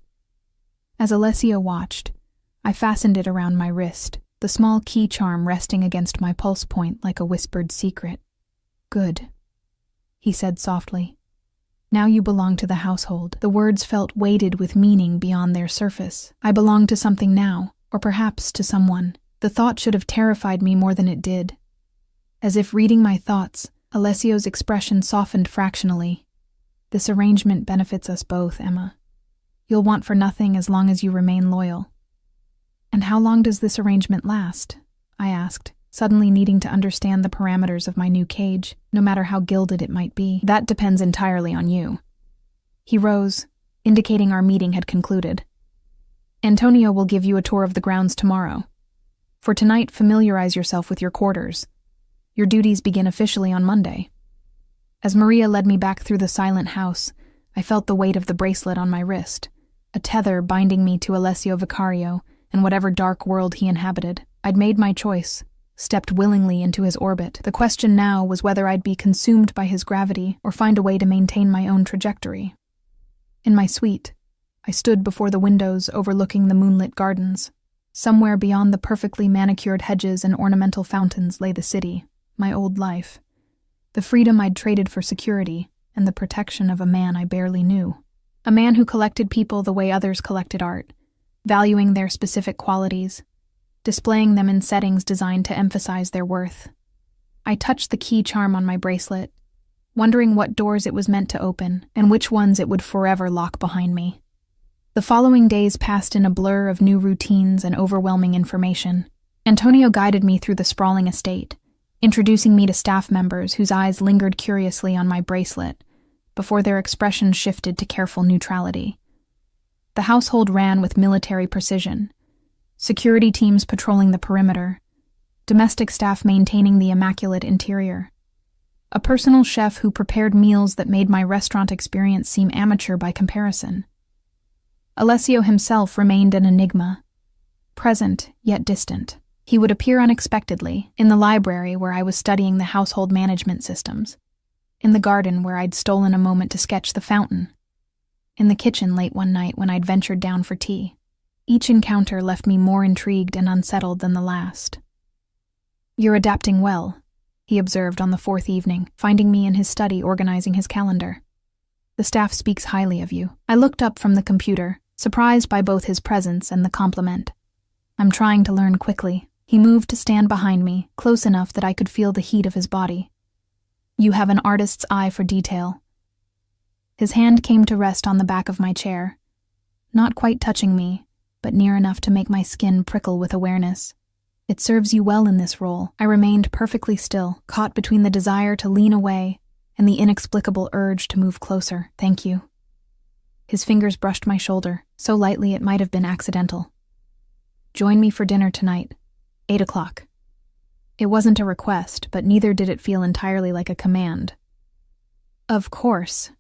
S1: As Alessio watched, I fastened it around my wrist, the small key charm resting against my pulse point like a whispered secret. "Good," he said softly. "Now you belong to the household." The words felt weighted with meaning beyond their surface. I belong to something now, or perhaps to someone. The thought should have terrified me more than it did. As if reading my thoughts, Alessio's expression softened fractionally. "This arrangement benefits us both, Emma. You'll want for nothing as long as you remain loyal." "And how long does this arrangement last?" I asked, suddenly needing to understand the parameters of my new cage, no matter how gilded it might be. "That depends entirely on you." He rose, indicating our meeting had concluded. "Antonio will give you a tour of the grounds tomorrow. For tonight, familiarize yourself with your quarters. Your duties begin officially on Monday." As Maria led me back through the silent house, I felt the weight of the bracelet on my wrist, a tether binding me to Alessio Vicario and whatever dark world he inhabited. I'd made my choice, stepped willingly into his orbit. The question now was whether I'd be consumed by his gravity or find a way to maintain my own trajectory. In my suite, I stood before the windows overlooking the moonlit gardens. Somewhere beyond the perfectly manicured hedges and ornamental fountains lay the city, my old life. The freedom I'd traded for security and the protection of a man I barely knew. A man who collected people the way others collected art, valuing their specific qualities, displaying them in settings designed to emphasize their worth. I touched the key charm on my bracelet, wondering what doors it was meant to open and which ones it would forever lock behind me. The following days passed in a blur of new routines and overwhelming information. Antonio guided me through the sprawling estate, introducing me to staff members whose eyes lingered curiously on my bracelet before their expressions shifted to careful neutrality. The household ran with military precision, security teams patrolling the perimeter, domestic staff maintaining the immaculate interior. A personal chef who prepared meals that made my restaurant experience seem amateur by comparison. Alessio himself remained an enigma, present yet distant. He would appear unexpectedly, in the library where I was studying the household management systems, in the garden where I'd stolen a moment to sketch the fountain, in the kitchen late one night when I'd ventured down for tea. Each encounter left me more intrigued and unsettled than the last. "You're adapting well," he observed on the fourth evening, finding me in his study organizing his calendar. "The staff speaks highly of you." I looked up from the computer, surprised by both his presence and the compliment. "I'm trying to learn quickly." He moved to stand behind me, close enough that I could feel the heat of his body. "You have an artist's eye for detail." His hand came to rest on the back of my chair, not quite touching me, but near enough to make my skin prickle with awareness. "It serves you well in this role." I remained perfectly still, caught between the desire to lean away and the inexplicable urge to move closer. "Thank you." His fingers brushed my shoulder, so lightly it might have been accidental. "Join me for dinner tonight, 8 o'clock. It wasn't a request, but neither did it feel entirely like a command. Of course.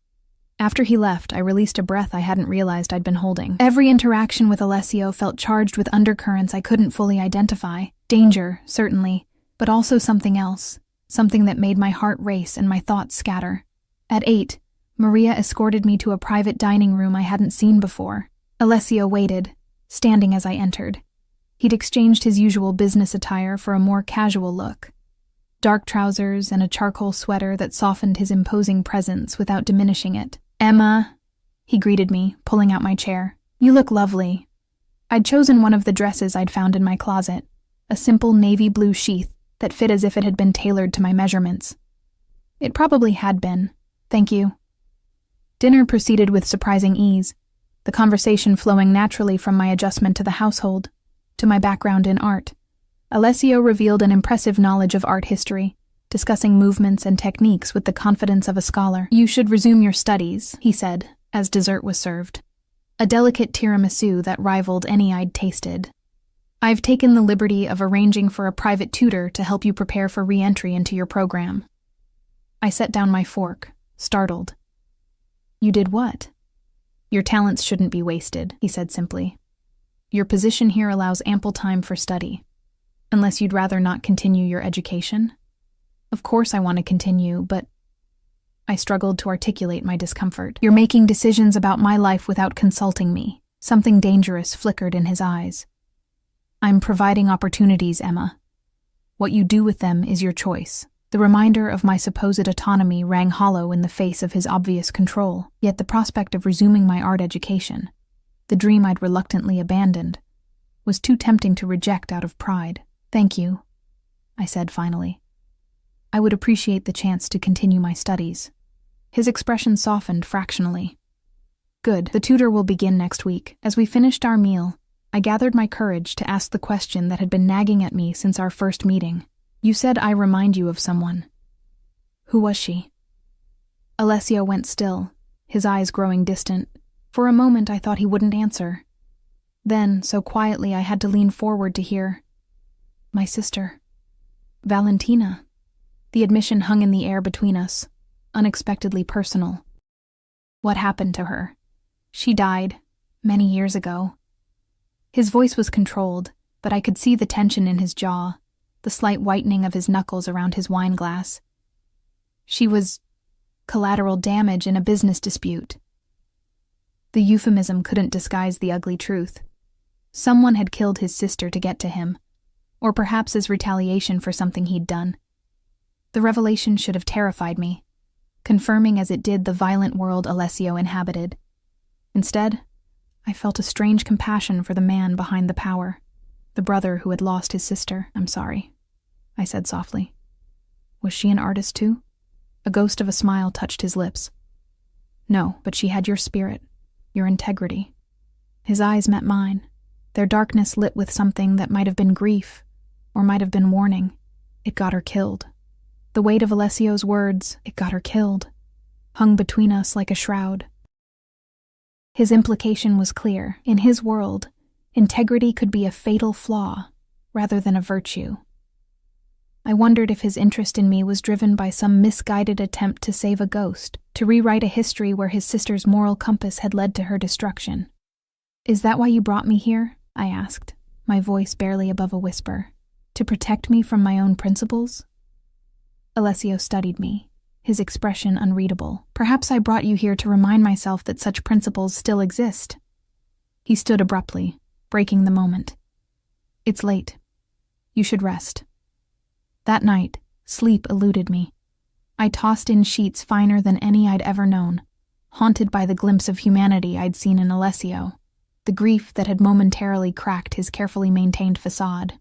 S1: After he left, I released a breath I hadn't realized I'd been holding. Every interaction with Alessio felt charged with undercurrents I couldn't fully identify. Danger, certainly, but also something else, something that made my heart race and my thoughts scatter. At 8, Maria escorted me to a private dining room I hadn't seen before. Alessio waited, standing as I entered. He'd exchanged his usual business attire for a more casual look. Dark trousers and a charcoal sweater that softened his imposing presence without diminishing it. "Emma," he greeted me, pulling out my chair. "You look lovely." I'd chosen one of the dresses I'd found in my closet, a simple navy blue sheath that fit as if it had been tailored to my measurements. It probably had been. "Thank you." Dinner proceeded with surprising ease, the conversation flowing naturally from my adjustment to the household, to my background in art. Alessio revealed an impressive knowledge of art history, discussing movements and techniques with the confidence of a scholar. "You should resume your studies," he said, as dessert was served. A delicate tiramisu that rivaled any I'd tasted. "I've taken the liberty of arranging for a private tutor to help you prepare for re-entry into your program." I set down my fork, startled. "You did what?" "Your talents shouldn't be wasted," he said simply. "Your position here allows ample time for study. Unless you'd rather not continue your education?" "Of course I want to continue, but..." I struggled to articulate my discomfort. "You're making decisions about my life without consulting me." Something dangerous flickered in his eyes. "I'm providing opportunities, Emma. What you do with them is your choice." The reminder of my supposed autonomy rang hollow in the face of his obvious control, yet the prospect of resuming my art education, the dream I'd reluctantly abandoned, was too tempting to reject out of pride. "Thank you," I said finally. "I would appreciate the chance to continue my studies." His expression softened fractionally. "Good. The tutor will begin next week." As we finished our meal, I gathered my courage to ask the question that had been nagging at me since our first meeting. "You said I remind you of someone. Who was she?" Alessio went still, his eyes growing distant. For a moment I thought he wouldn't answer. Then, so quietly I had to lean forward to hear, "My sister. Valentina." The admission hung in the air between us, unexpectedly personal. "What happened to her?" "She died. Many years ago. His voice was controlled, but I could see the tension in his jaw, the slight whitening of his knuckles around his wine glass. She was collateral damage in a business dispute. The euphemism couldn't disguise the ugly truth. Someone had killed his sister to get to him, or perhaps as retaliation for something he'd done. The revelation should have terrified me, confirming as it did the violent world Alessio inhabited. Instead, I felt a strange compassion for the man behind the power, the brother who had lost his sister. "I'm sorry," I said softly. "Was she an artist too?" A ghost of a smile touched his lips. "No, but she had your spirit, your integrity." His eyes met mine, their darkness lit with something that might have been grief, or might have been warning. "It got her killed." The weight of Alessio's words, "it got her killed," hung between us like a shroud. His implication was clear. In his world, integrity could be a fatal flaw rather than a virtue. I wondered if his interest in me was driven by some misguided attempt to save a ghost, to rewrite a history where his sister's moral compass had led to her destruction. "Is that why you brought me here?" I asked, my voice barely above a whisper. "To protect me from my own principles?" Alessio studied me, his expression unreadable. "Perhaps I brought you here to remind myself that such principles still exist." He stood abruptly, breaking the moment. "It's late. You should rest." That night, sleep eluded me. I tossed in sheets finer than any I'd ever known, haunted by the glimpse of humanity I'd seen in Alessio, the grief that had momentarily cracked his carefully maintained facade.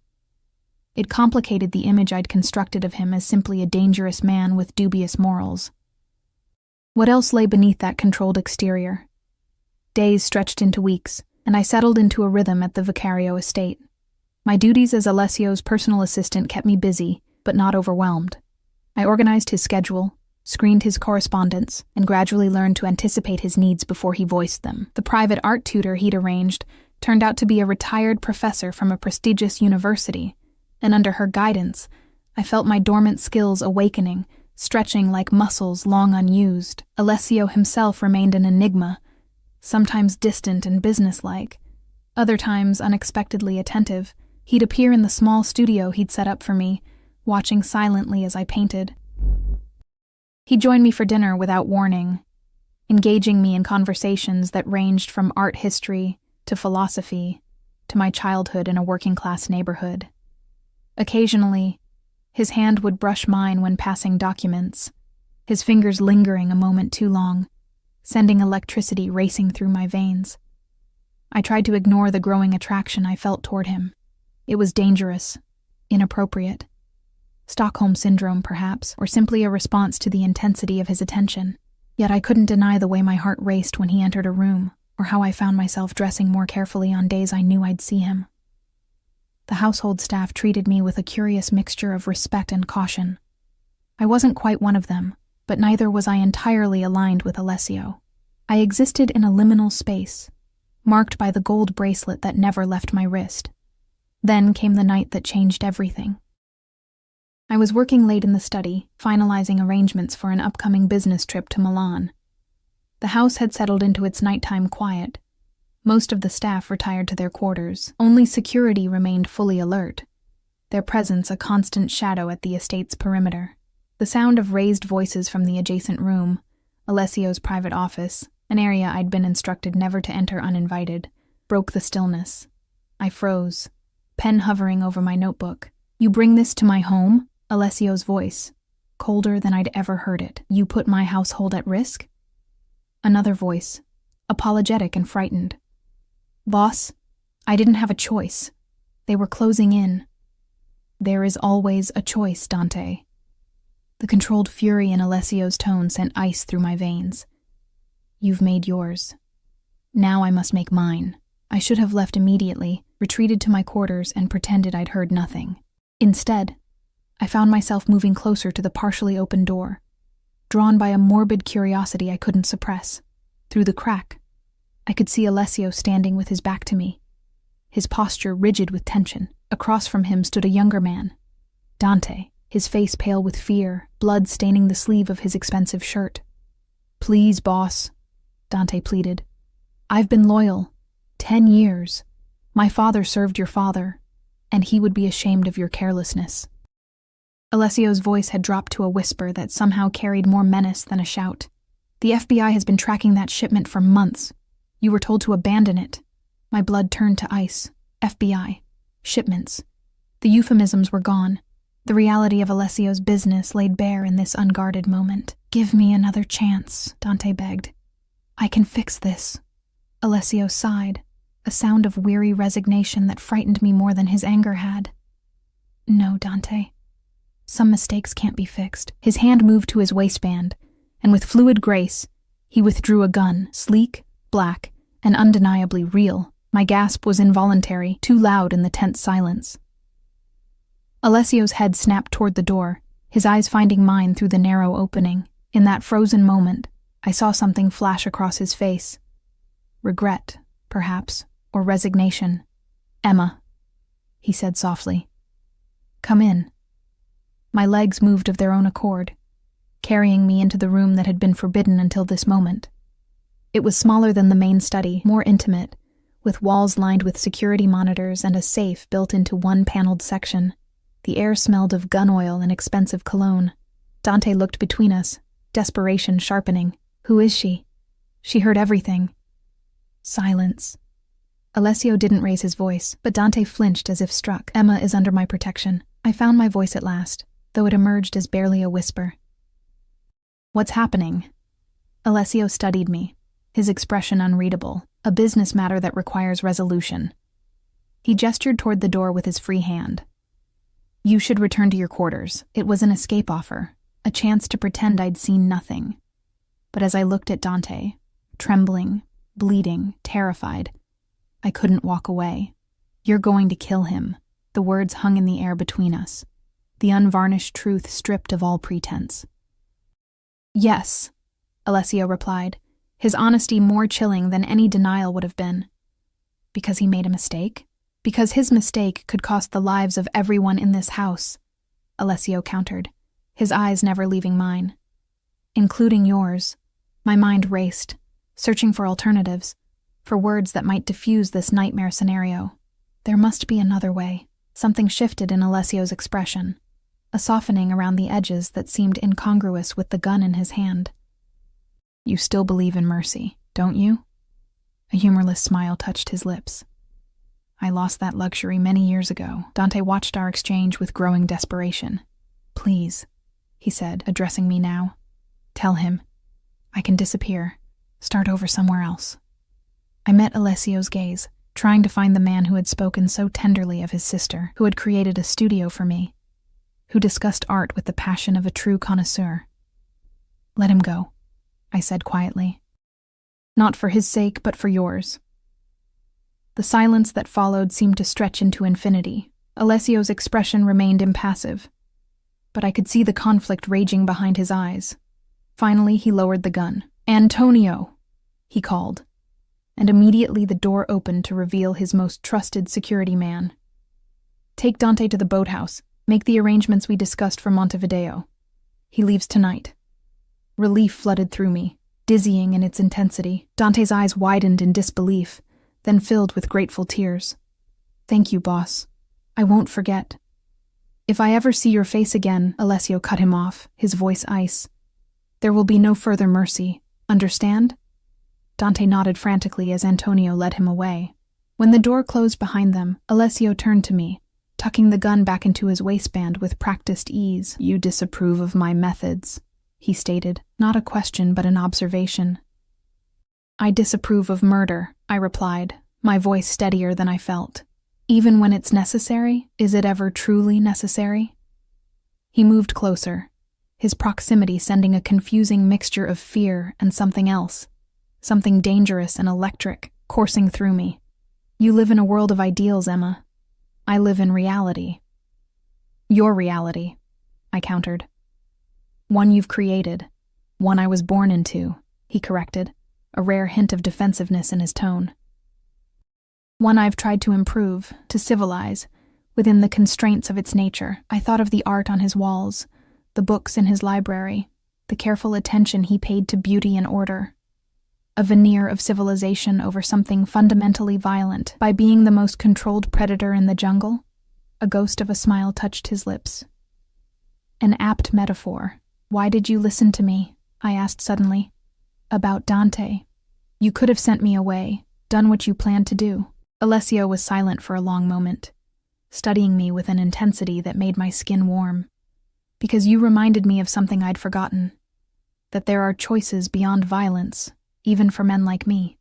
S1: It complicated the image I'd constructed of him as simply a dangerous man with dubious morals. What else lay beneath that controlled exterior? Days stretched into weeks, and I settled into a rhythm at the Vicario estate. My duties as Alessio's personal assistant kept me busy, but not overwhelmed. I organized his schedule, screened his correspondence, and gradually learned to anticipate his needs before he voiced them. The private art tutor he'd arranged turned out to be a retired professor from a prestigious university, and under her guidance, I felt my dormant skills awakening, stretching like muscles long unused. Alessio himself remained an enigma, sometimes distant and businesslike, other times unexpectedly attentive. He'd appear in the small studio he'd set up for me, watching silently as I painted. He'd join me for dinner without warning, engaging me in conversations that ranged from art history to philosophy to my childhood in a working-class neighborhood. Occasionally, his hand would brush mine when passing documents, his fingers lingering a moment too long, sending electricity racing through my veins. I tried to ignore the growing attraction I felt toward him. It was dangerous, inappropriate. Stockholm Syndrome, perhaps, or simply a response to the intensity of his attention. Yet I couldn't deny the way my heart raced when he entered a room, or how I found myself dressing more carefully on days I knew I'd see him. The household staff treated me with a curious mixture of respect and caution. I wasn't quite one of them, but neither was I entirely aligned with Alessio. I existed in a liminal space, marked by the gold bracelet that never left my wrist. Then came the night that changed everything. I was working late in the study, finalizing arrangements for an upcoming business trip to Milan. The house had settled into its nighttime quiet. Most of the staff retired to their quarters. Only security remained fully alert, their presence a constant shadow at the estate's perimeter. The sound of raised voices from the adjacent room, Alessio's private office, an area I'd been instructed never to enter uninvited, broke the stillness. I froze, pen hovering over my notebook. "You bring this to my home?" Alessio's voice, colder than I'd ever heard it. "You put my household at risk?" Another voice, apologetic and frightened. "Boss, I didn't have a choice. They were closing in." "There is always a choice, Dante." The controlled fury in Alessio's tone sent ice through my veins. "You've made yours. Now I must make mine." I should have left immediately, retreated to my quarters, and pretended I'd heard nothing. Instead, I found myself moving closer to the partially open door, drawn by a morbid curiosity I couldn't suppress. Through the crack, I could see Alessio standing with his back to me, his posture rigid with tension. Across from him stood a younger man, Dante, his face pale with fear, blood staining the sleeve of his expensive shirt. "Please, boss," Dante pleaded. "I've been loyal. 10 years. My father served your father, and he would be ashamed of your carelessness." Alessio's voice had dropped to a whisper that somehow carried more menace than a shout. "The FBI has been tracking that shipment for months. You were told to abandon it." My blood turned to ice. FBI. Shipments. The euphemisms were gone. The reality of Alessio's business laid bare in this unguarded moment. "Give me another chance," Dante begged. "I can fix this." Alessio sighed, a sound of weary resignation that frightened me more than his anger had. "No, Dante. Some mistakes can't be fixed." His hand moved to his waistband, and with fluid grace, he withdrew a gun, sleek, black, and undeniably real. My gasp was involuntary, too loud in the tense silence. Alessio's head snapped toward the door, his eyes finding mine through the narrow opening. In that frozen moment, I saw something flash across his face. Regret, perhaps, or resignation. "Emma," he said softly. "Come in." My legs moved of their own accord, carrying me into the room that had been forbidden until this moment. It was smaller than the main study, more intimate, with walls lined with security monitors and a safe built into one paneled section. The air smelled of gun oil and expensive cologne. Dante looked between us, desperation sharpening. "Who is she?" She heard everything. Silence. Alessio didn't raise his voice, but Dante flinched as if struck. "Emma is under my protection." I found my voice at last, though it emerged as barely a whisper. "What's happening?" Alessio studied me, his expression unreadable. "A business matter that requires resolution." He gestured toward the door with his free hand. "You should return to your quarters." It was an escape offer, a chance to pretend I'd seen nothing. But as I looked at Dante, trembling, bleeding, terrified, I couldn't walk away. "You're going to kill him." The words hung in the air between us, the unvarnished truth stripped of all pretense. "Yes," Alessio replied, his honesty more chilling than any denial would have been. "Because he made a mistake? Because his mistake could cost the lives of everyone in this house," Alessio countered, his eyes never leaving mine. "Including yours." My mind raced, searching for alternatives, for words that might diffuse this nightmare scenario. There must be another way. Something shifted in Alessio's expression, a softening around the edges that seemed incongruous with the gun in his hand. "You still believe in mercy, don't you?" A humorless smile touched his lips. "I lost that luxury many years ago." Dante watched our exchange with growing desperation. "Please," he said, addressing me now. "Tell him. I can disappear, start over somewhere else." I met Alessio's gaze, trying to find the man who had spoken so tenderly of his sister, who had created a studio for me, who discussed art with the passion of a true connoisseur. "Let him go," I said quietly. "Not for his sake, but for yours." The silence that followed seemed to stretch into infinity. Alessio's expression remained impassive, but I could see the conflict raging behind his eyes. Finally, he lowered the gun. "Antonio!" he called, and immediately the door opened to reveal his most trusted security man. "Take Dante to the boathouse. Make the arrangements we discussed for Montevideo. He leaves tonight." Relief flooded through me, dizzying in its intensity. Dante's eyes widened in disbelief, then filled with grateful tears. "Thank you, boss. I won't forget." "If I ever see your face again," Alessio cut him off, his voice ice, "there will be no further mercy. Understand?" Dante nodded frantically as Antonio led him away. When the door closed behind them, Alessio turned to me, tucking the gun back into his waistband with practiced ease. "You disapprove of my methods," he stated, not a question but an observation. "I disapprove of murder," I replied, my voice steadier than I felt. "Even when it's necessary, is it ever truly necessary?" He moved closer, his proximity sending a confusing mixture of fear and something else, something dangerous and electric, coursing through me. "You live in a world of ideals, Emma. I live in reality." "Your reality," I countered. "One you've created, one I was born into," he corrected, a rare hint of defensiveness in his tone. "One I've tried to improve, to civilize, within the constraints of its nature." I thought of the art on his walls, the books in his library, the careful attention he paid to beauty and order. a veneer of civilization over something fundamentally violent by being the most controlled predator in the jungle? A ghost of a smile touched his lips. An apt metaphor. Why did you listen to me? I asked suddenly. About Dante. You could have sent me away, done what you planned to do. Alessio was silent for a long moment, studying me with an intensity that made my skin warm. Because you reminded me of something I'd forgotten. That there are choices beyond violence, even for men like me.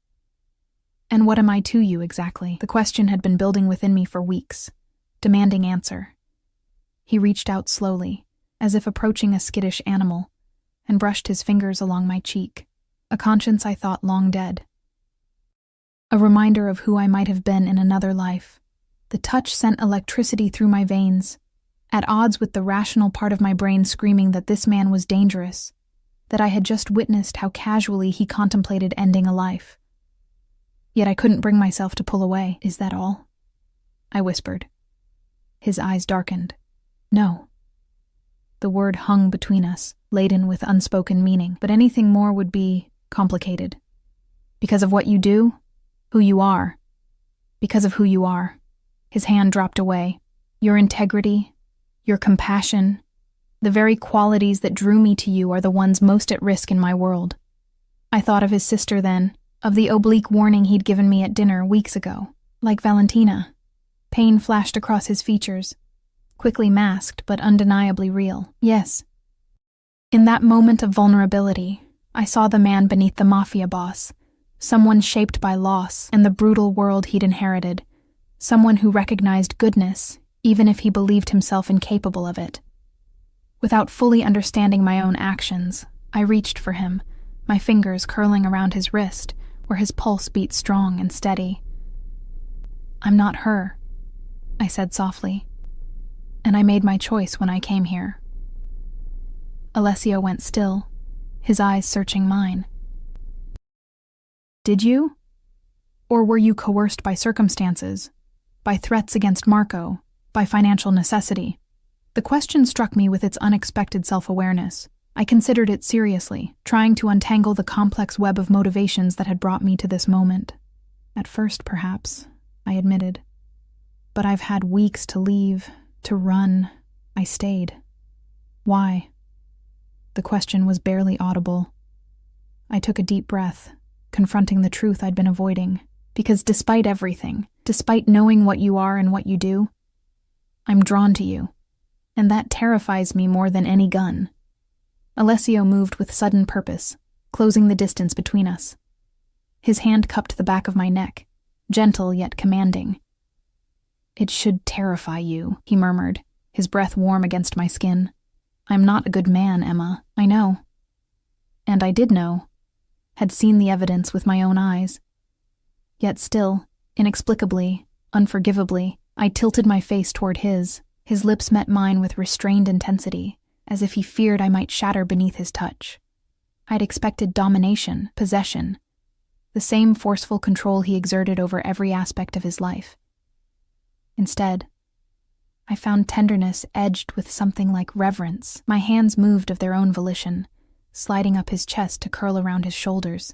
S1: And what am I to you exactly? The question had been building within me for weeks, demanding answer. He reached out slowly, as if approaching a skittish animal, and brushed his fingers along my cheek, a conscience I thought long dead. A reminder of who I might have been in another life. The touch sent electricity through my veins, at odds with the rational part of my brain screaming that this man was dangerous, that I had just witnessed how casually he contemplated ending a life. Yet I couldn't bring myself to pull away. Is that all? I whispered. His eyes darkened. No. The word hung between us, laden with unspoken meaning, but anything more would be complicated. Because of what you do, who you are. Because of who you are. His hand dropped away. Your integrity, your compassion, the very qualities that drew me to you are the ones most at risk in my world. I thought of his sister then, of the oblique warning he'd given me at dinner weeks ago. Like Valentina. Pain flashed across his features, quickly masked but undeniably real. Yes. In that moment of vulnerability, I saw the man beneath the Mafia boss, someone shaped by loss and the brutal world he'd inherited, someone who recognized goodness, even if he believed himself incapable of it. Without fully understanding my own actions, I reached for him, my fingers curling around his wrist, where his pulse beat strong and steady. I'm not her, I said softly, and I made my choice when I came here. Alessio went still, his eyes searching mine. Did you? Or were you coerced by circumstances, by threats against Marco, by financial necessity? The question struck me with its unexpected self-awareness. I considered it seriously, trying to untangle the complex web of motivations that had brought me to this moment. At first, perhaps, I admitted. But I've had weeks to leave, to run. I stayed. Why? The question was barely audible. I took a deep breath, confronting the truth I'd been avoiding. Because despite everything, despite knowing what you are and what you do, I'm drawn to you. And that terrifies me more than any gun. Alessio moved with sudden purpose, closing the distance between us. His hand cupped the back of my neck, gentle yet commanding. It should terrify you, he murmured, his breath warm against my skin. I'm not a good man, Emma, I know. And I did know, had seen the evidence with my own eyes. Yet still, inexplicably, unforgivably, I tilted my face toward his. His lips met mine with restrained intensity, as if he feared I might shatter beneath his touch. I'd expected domination, possession, the same forceful control he exerted over every aspect of his life. Instead, I found tenderness edged with something like reverence. My hands moved of their own volition, sliding up his chest to curl around his shoulders.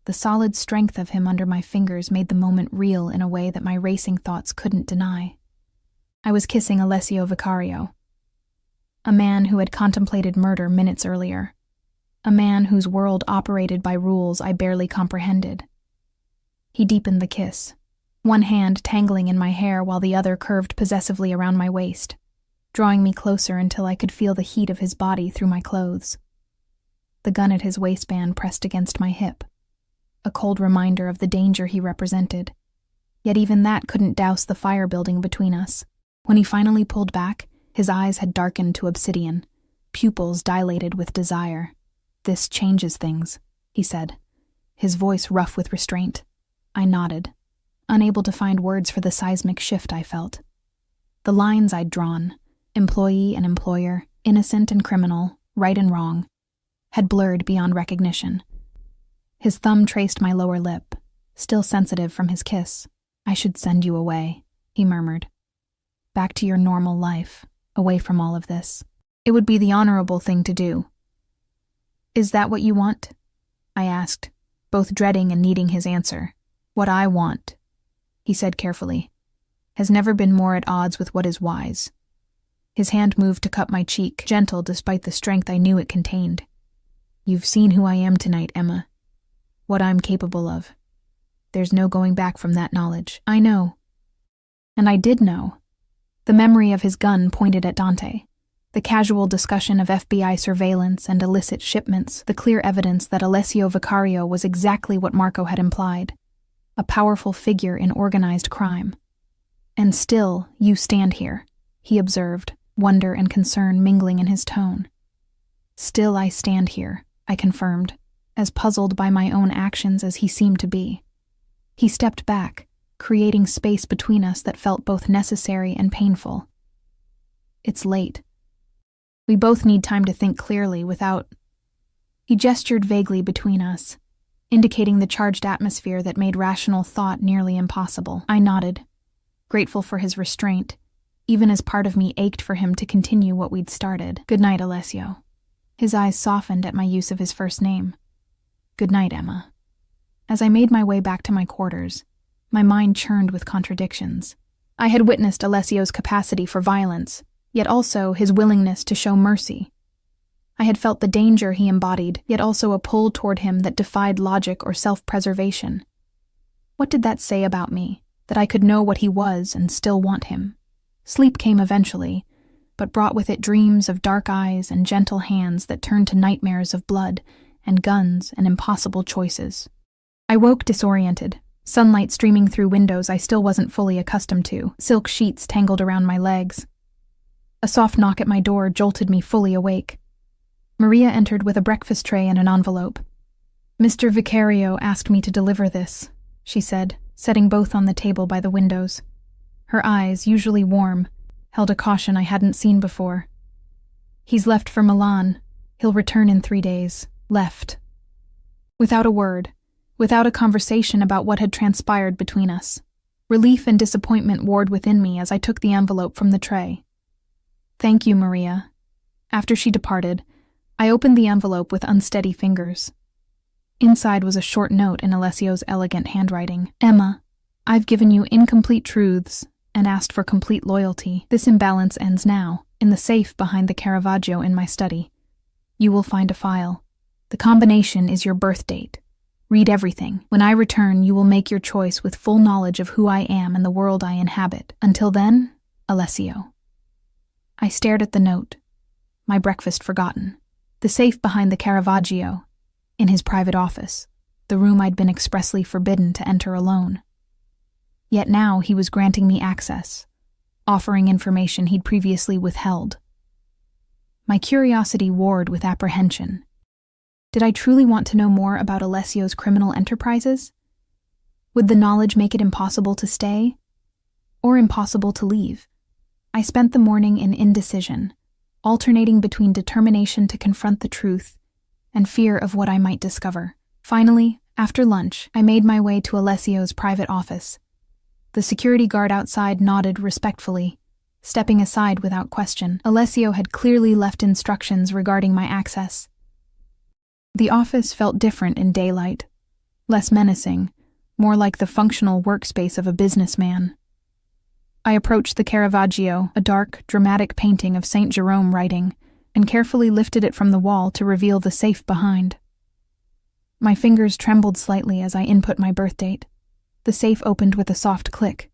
S1: The solid strength of him under my fingers made the moment real in a way that my racing thoughts couldn't deny. I was kissing Alessio Vicario, a man who had contemplated murder minutes earlier, a man whose world operated by rules I barely comprehended. He deepened the kiss, one hand tangling in my hair while the other curved possessively around my waist, drawing me closer until I could feel the heat of his body through my clothes. The gun at his waistband pressed against my hip, a cold reminder of the danger he represented. Yet even that couldn't douse the fire building between us. When he finally pulled back, his eyes had darkened to obsidian, pupils dilated with desire. This changes things, he said, his voice rough with restraint. I nodded, unable to find words for the seismic shift I felt. The lines I'd drawn, employee and employer, innocent and criminal, right and wrong, had blurred beyond recognition. His thumb traced my lower lip, still sensitive from his kiss. I should send you away, he murmured. Back to your normal life, away from all of this. It would be the honorable thing to do. Is that what you want? I asked, both dreading and needing his answer. "What I want," he said carefully, "has never been more at odds with what is wise." His hand moved to cup my cheek, gentle despite the strength I knew it contained. "You've seen who I am tonight, Emma. What I'm capable of. There's no going back from that knowledge." "I know." And I did know. The memory of his gun pointed at Dante. The casual discussion of FBI surveillance and illicit shipments, the clear evidence that Alessio Vicario was exactly what Marco had implied, a powerful figure in organized crime. "And still, you stand here," he observed, wonder and concern mingling in his tone. "Still I stand here," I confirmed, as puzzled by my own actions as he seemed to be. He stepped back, creating space between us that felt both necessary and painful. "It's late. We both need time to think clearly without—" He gestured vaguely between us, indicating the charged atmosphere that made rational thought nearly impossible. I nodded, grateful for his restraint, even as part of me ached for him to continue what we'd started. "Good night, Alessio." His eyes softened at my use of his first name. "Good night, Emma." As I made my way back to my quarters, my mind churned with contradictions. I had witnessed Alessio's capacity for violence, yet also his willingness to show mercy. I had felt the danger he embodied, yet also a pull toward him that defied logic or self-preservation. What did that say about me, that I could know what he was and still want him? Sleep came eventually, but brought with it dreams of dark eyes and gentle hands that turned to nightmares of blood and guns and impossible choices. I woke disoriented, sunlight streaming through windows I still wasn't fully accustomed to, silk sheets tangled around my legs. A soft knock at my door jolted me fully awake. Maria entered with a breakfast tray and an envelope. "Mr. Vicario asked me to deliver this," she said, setting both on the table by the windows. Her eyes, usually warm, held a caution I hadn't seen before. "He's left for Milan. He'll return in 3 days. Left." Without a word, without a conversation about what had transpired between us, relief and disappointment warred within me as I took the envelope from the tray. "Thank you, Maria." After she departed, I opened the envelope with unsteady fingers. Inside was a short note in Alessio's elegant handwriting. "Emma, I've given you incomplete truths and asked for complete loyalty. This imbalance ends now, in the safe behind the Caravaggio in my study. You will find a file. The combination is your birth date. Read everything. When I return, you will make your choice with full knowledge of who I am and the world I inhabit. Until then, Alessio." I stared at the note, my breakfast forgotten. The safe behind the Caravaggio, in his private office, the room I'd been expressly forbidden to enter alone. Yet now he was granting me access, offering information he'd previously withheld. My curiosity warred with apprehension. Did I truly want to know more about Alessio's criminal enterprises? Would the knowledge make it impossible to stay, or impossible to leave? I spent the morning in indecision, alternating between determination to confront the truth and fear of what I might discover. Finally, after lunch, I made my way to Alessio's private office. The security guard outside nodded respectfully, stepping aside without question. Alessio had clearly left instructions regarding my access. The office felt different in daylight, less menacing, more like the functional workspace of a businessman. I approached the Caravaggio, a dark, dramatic painting of Saint Jerome writing, and carefully lifted it from the wall to reveal the safe behind. My fingers trembled slightly as I input my birth date. The safe opened with a soft click,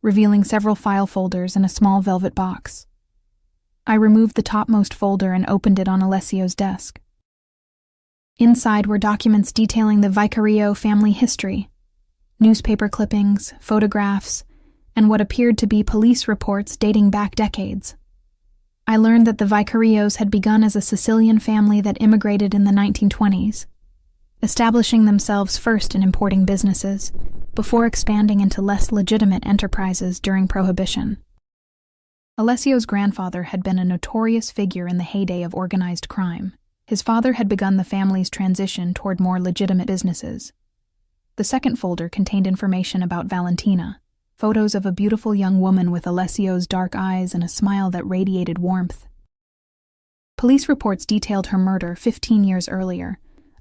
S1: revealing several file folders and a small velvet box. I removed the topmost folder and opened it on Alessio's desk. Inside were documents detailing the Vicario family history, newspaper clippings, photographs, and what appeared to be police reports dating back decades. I learned that the Vicarios had begun as a Sicilian family that immigrated in the 1920s, establishing themselves first in importing businesses, before expanding into less legitimate enterprises during Prohibition. Alessio's grandfather had been a notorious figure in the heyday of organized crime. His father had begun the family's transition toward more legitimate businesses. The second folder contained information about Valentina, photos of a beautiful young woman with Alessio's dark eyes and a smile that radiated warmth. Police reports detailed her murder 15 years earlier,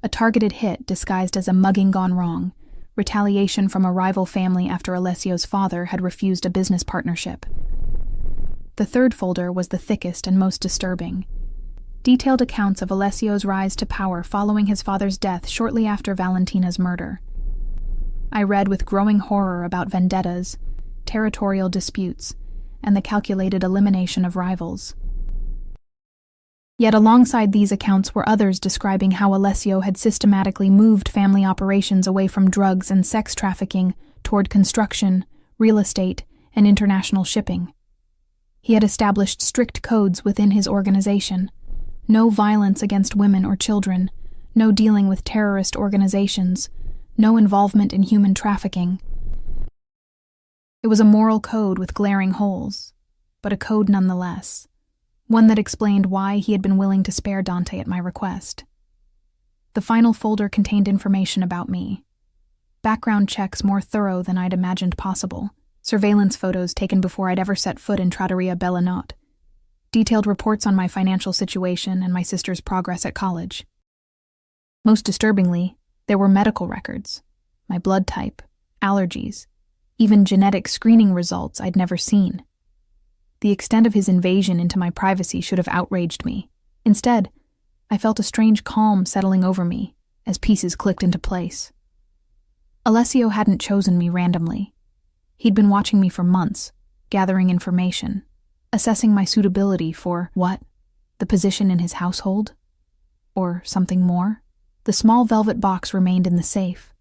S1: A targeted hit disguised as a mugging gone wrong, retaliation from a rival family after Alessio's father had refused a business partnership. The third folder was the thickest and most disturbing. Detailed accounts of Alessio's rise to power following his father's death shortly after Valentina's murder. I read with growing horror about vendettas, territorial disputes, and the calculated elimination of rivals. Yet alongside these accounts were others describing how Alessio had systematically moved family operations away from drugs and sex trafficking toward construction, real estate, and international shipping. He had established strict codes within his organization: no violence against women or children, no dealing with terrorist organizations, no involvement in human trafficking. It was a moral code with glaring holes, but a code nonetheless, one that explained why he had been willing to spare Dante at my request. The final folder contained information about me. Background checks more thorough than I'd imagined possible, surveillance photos taken before I'd ever set foot in Trattoria Bella Notte, detailed reports on my financial situation and my sister's progress at college. Most disturbingly, there were medical records, my blood type, allergies, even genetic screening results I'd never seen. The extent of his invasion into my privacy should have outraged me. Instead, I felt a strange calm settling over me as pieces clicked into place. Alessio hadn't chosen me randomly. He'd been watching me for months, gathering information, assessing my suitability for what? The position in his household? Or something more? The small velvet box remained in the safe.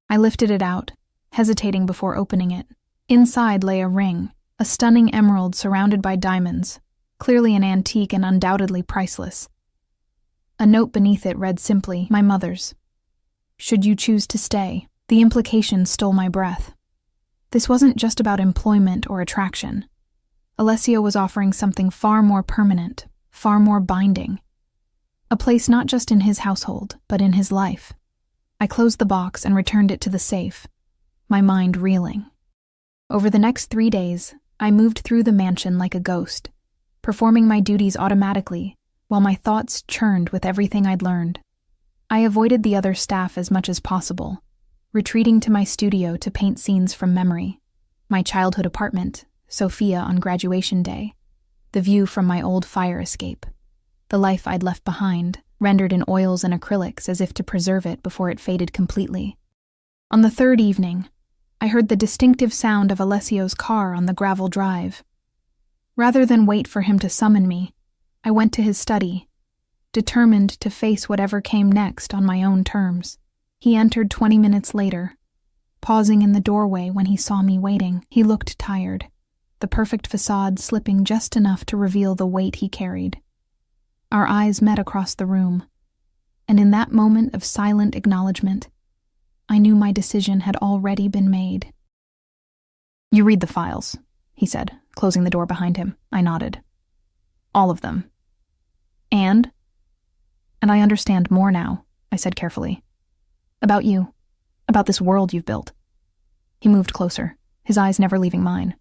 S1: I lifted it out, hesitating before opening it. Inside lay a ring, a stunning emerald surrounded by diamonds, clearly an antique and undoubtedly priceless. A note beneath it read simply, "My mother's. Should you choose to stay." The implication stole my breath. This wasn't just about employment or attraction. Alessio was offering something far more permanent, far more binding. A place not just in his household, but in his life. I closed the box and returned it to the safe, my mind reeling. Over the next 3 days, I moved through the mansion like a ghost, performing my duties automatically, while my thoughts churned with everything I'd learned. I avoided the other staff as much as possible, retreating to my studio to paint scenes from memory. My childhood apartment, Sophia on graduation day, the view from my old fire escape, the life I'd left behind, rendered in oils and acrylics as if to preserve it before it faded completely. On the third evening, I heard the distinctive sound of Alessio's car on the gravel drive. Rather than wait for him to summon me, I went to his study, determined to face whatever came next on my own terms. He entered 20 minutes later, pausing in the doorway when he saw me waiting. He looked tired, the perfect facade slipping just enough to reveal the weight he carried. Our eyes met across the room, and in that moment of silent acknowledgement, I knew my decision had already been made. "You read the files," he said, closing the door behind him. I nodded. "All of them." And I understand more now," I said carefully. "About you. About this world you've built." He moved closer, his eyes never leaving mine.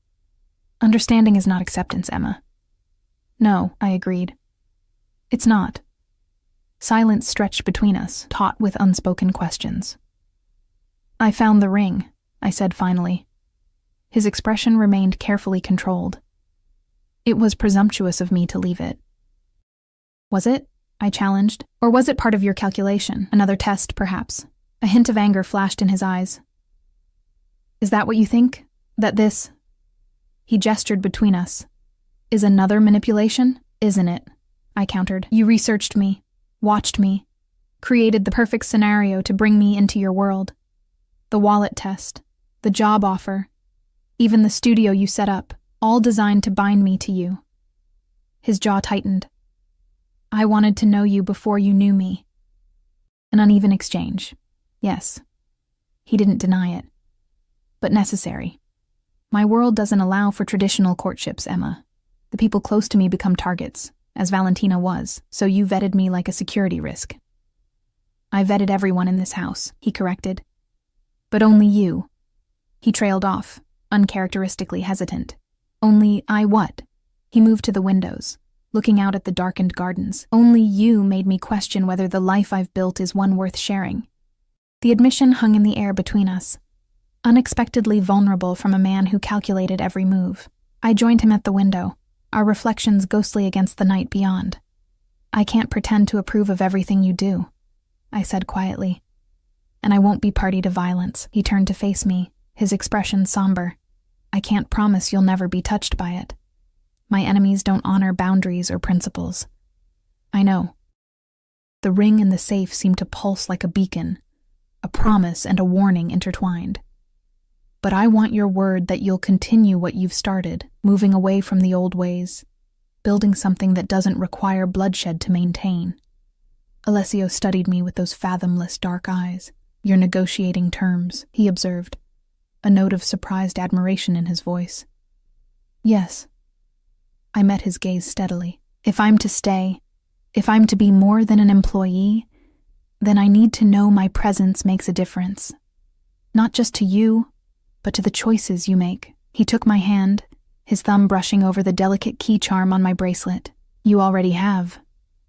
S1: "Understanding is not acceptance, Emma." "No," I agreed. "It's not." Silence stretched between us, taut with unspoken questions. "I found the ring," I said finally. His expression remained carefully controlled. "It was presumptuous of me to leave it." "Was it?" I challenged. "Or was it part of your calculation? Another test, perhaps?" A hint of anger flashed in his eyes. "Is that what you think? That this—" He gestured between us. "Is another manipulation? Isn't it?" I countered. "You researched me, watched me, created the perfect scenario to bring me into your world. The wallet test, the job offer, even the studio you set up, all designed to bind me to you." His jaw tightened. "I wanted to know you before you knew me." An uneven exchange. Yes. He didn't deny it. But necessary. My world doesn't allow for traditional courtships, Emma. The people close to me become targets, as Valentina was, so you vetted me like a security risk. "I vetted everyone in this house," he corrected. "But only you." He trailed off, uncharacteristically hesitant. "Only I what?" He moved to the windows, looking out at the darkened gardens. Only you made me question whether the life I've built is one worth sharing. The admission hung in the air between us, unexpectedly vulnerable from a man who calculated every move. I joined him at the window, our reflections ghostly against the night beyond. "I can't pretend to approve of everything you do," I said quietly. "And I won't be party to violence." He turned to face me, his expression somber. "I can't promise you'll never be touched by it. My enemies don't honor boundaries or principles." "I know." The ring in the safe seemed to pulse like a beacon, a promise and a warning intertwined. "But I want your word that you'll continue what you've started, moving away from the old ways, building something that doesn't require bloodshed to maintain." Alessio studied me with those fathomless dark eyes. "You're negotiating terms," he observed, a note of surprised admiration in his voice. "Yes." I met his gaze steadily. "If I'm to stay, if I'm to be more than an employee, then I need to know my presence makes a difference. Not just to you, but to the choices you make." He took my hand, his thumb brushing over the delicate key charm on my bracelet. "You already have,"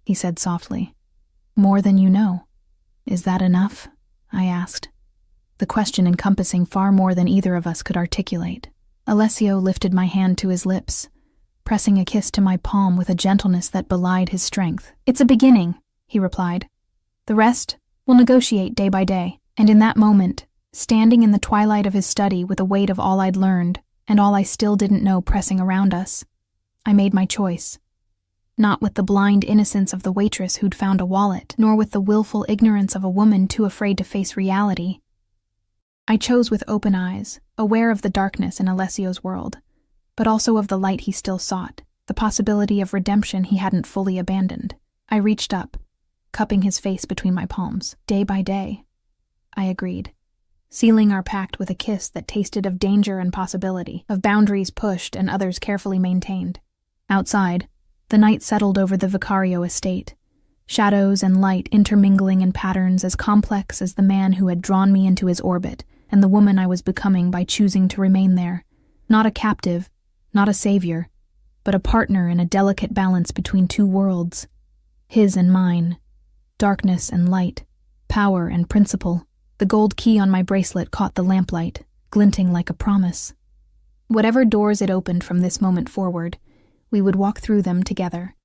S1: he said softly. "More than you know. Is that enough?" I asked, the question encompassing far more than either of us could articulate. Alessio lifted my hand to his lips, pressing a kiss to my palm with a gentleness that belied his strength. "It's a beginning," he replied. "The rest, we'll negotiate day by day." And in that moment, standing in the twilight of his study with the weight of all I'd learned and all I still didn't know pressing around us, I made my choice. Not with the blind innocence of the waitress who'd found a wallet, nor with the willful ignorance of a woman too afraid to face reality. I chose with open eyes, aware of the darkness in Alessio's world, but also of the light he still sought, the possibility of redemption he hadn't fully abandoned. I reached up, cupping his face between my palms. "Day by day," I agreed, sealing our pact with a kiss that tasted of danger and possibility, of boundaries pushed and others carefully maintained. Outside, the night settled over the Vicario estate, shadows and light intermingling in patterns as complex as the man who had drawn me into his orbit and the woman I was becoming by choosing to remain there. Not a captive, not a savior, but a partner in a delicate balance between two worlds, his and mine, darkness and light, power and principle. The gold key on my bracelet caught the lamplight, glinting like a promise. Whatever doors it opened from this moment forward, we would walk through them together,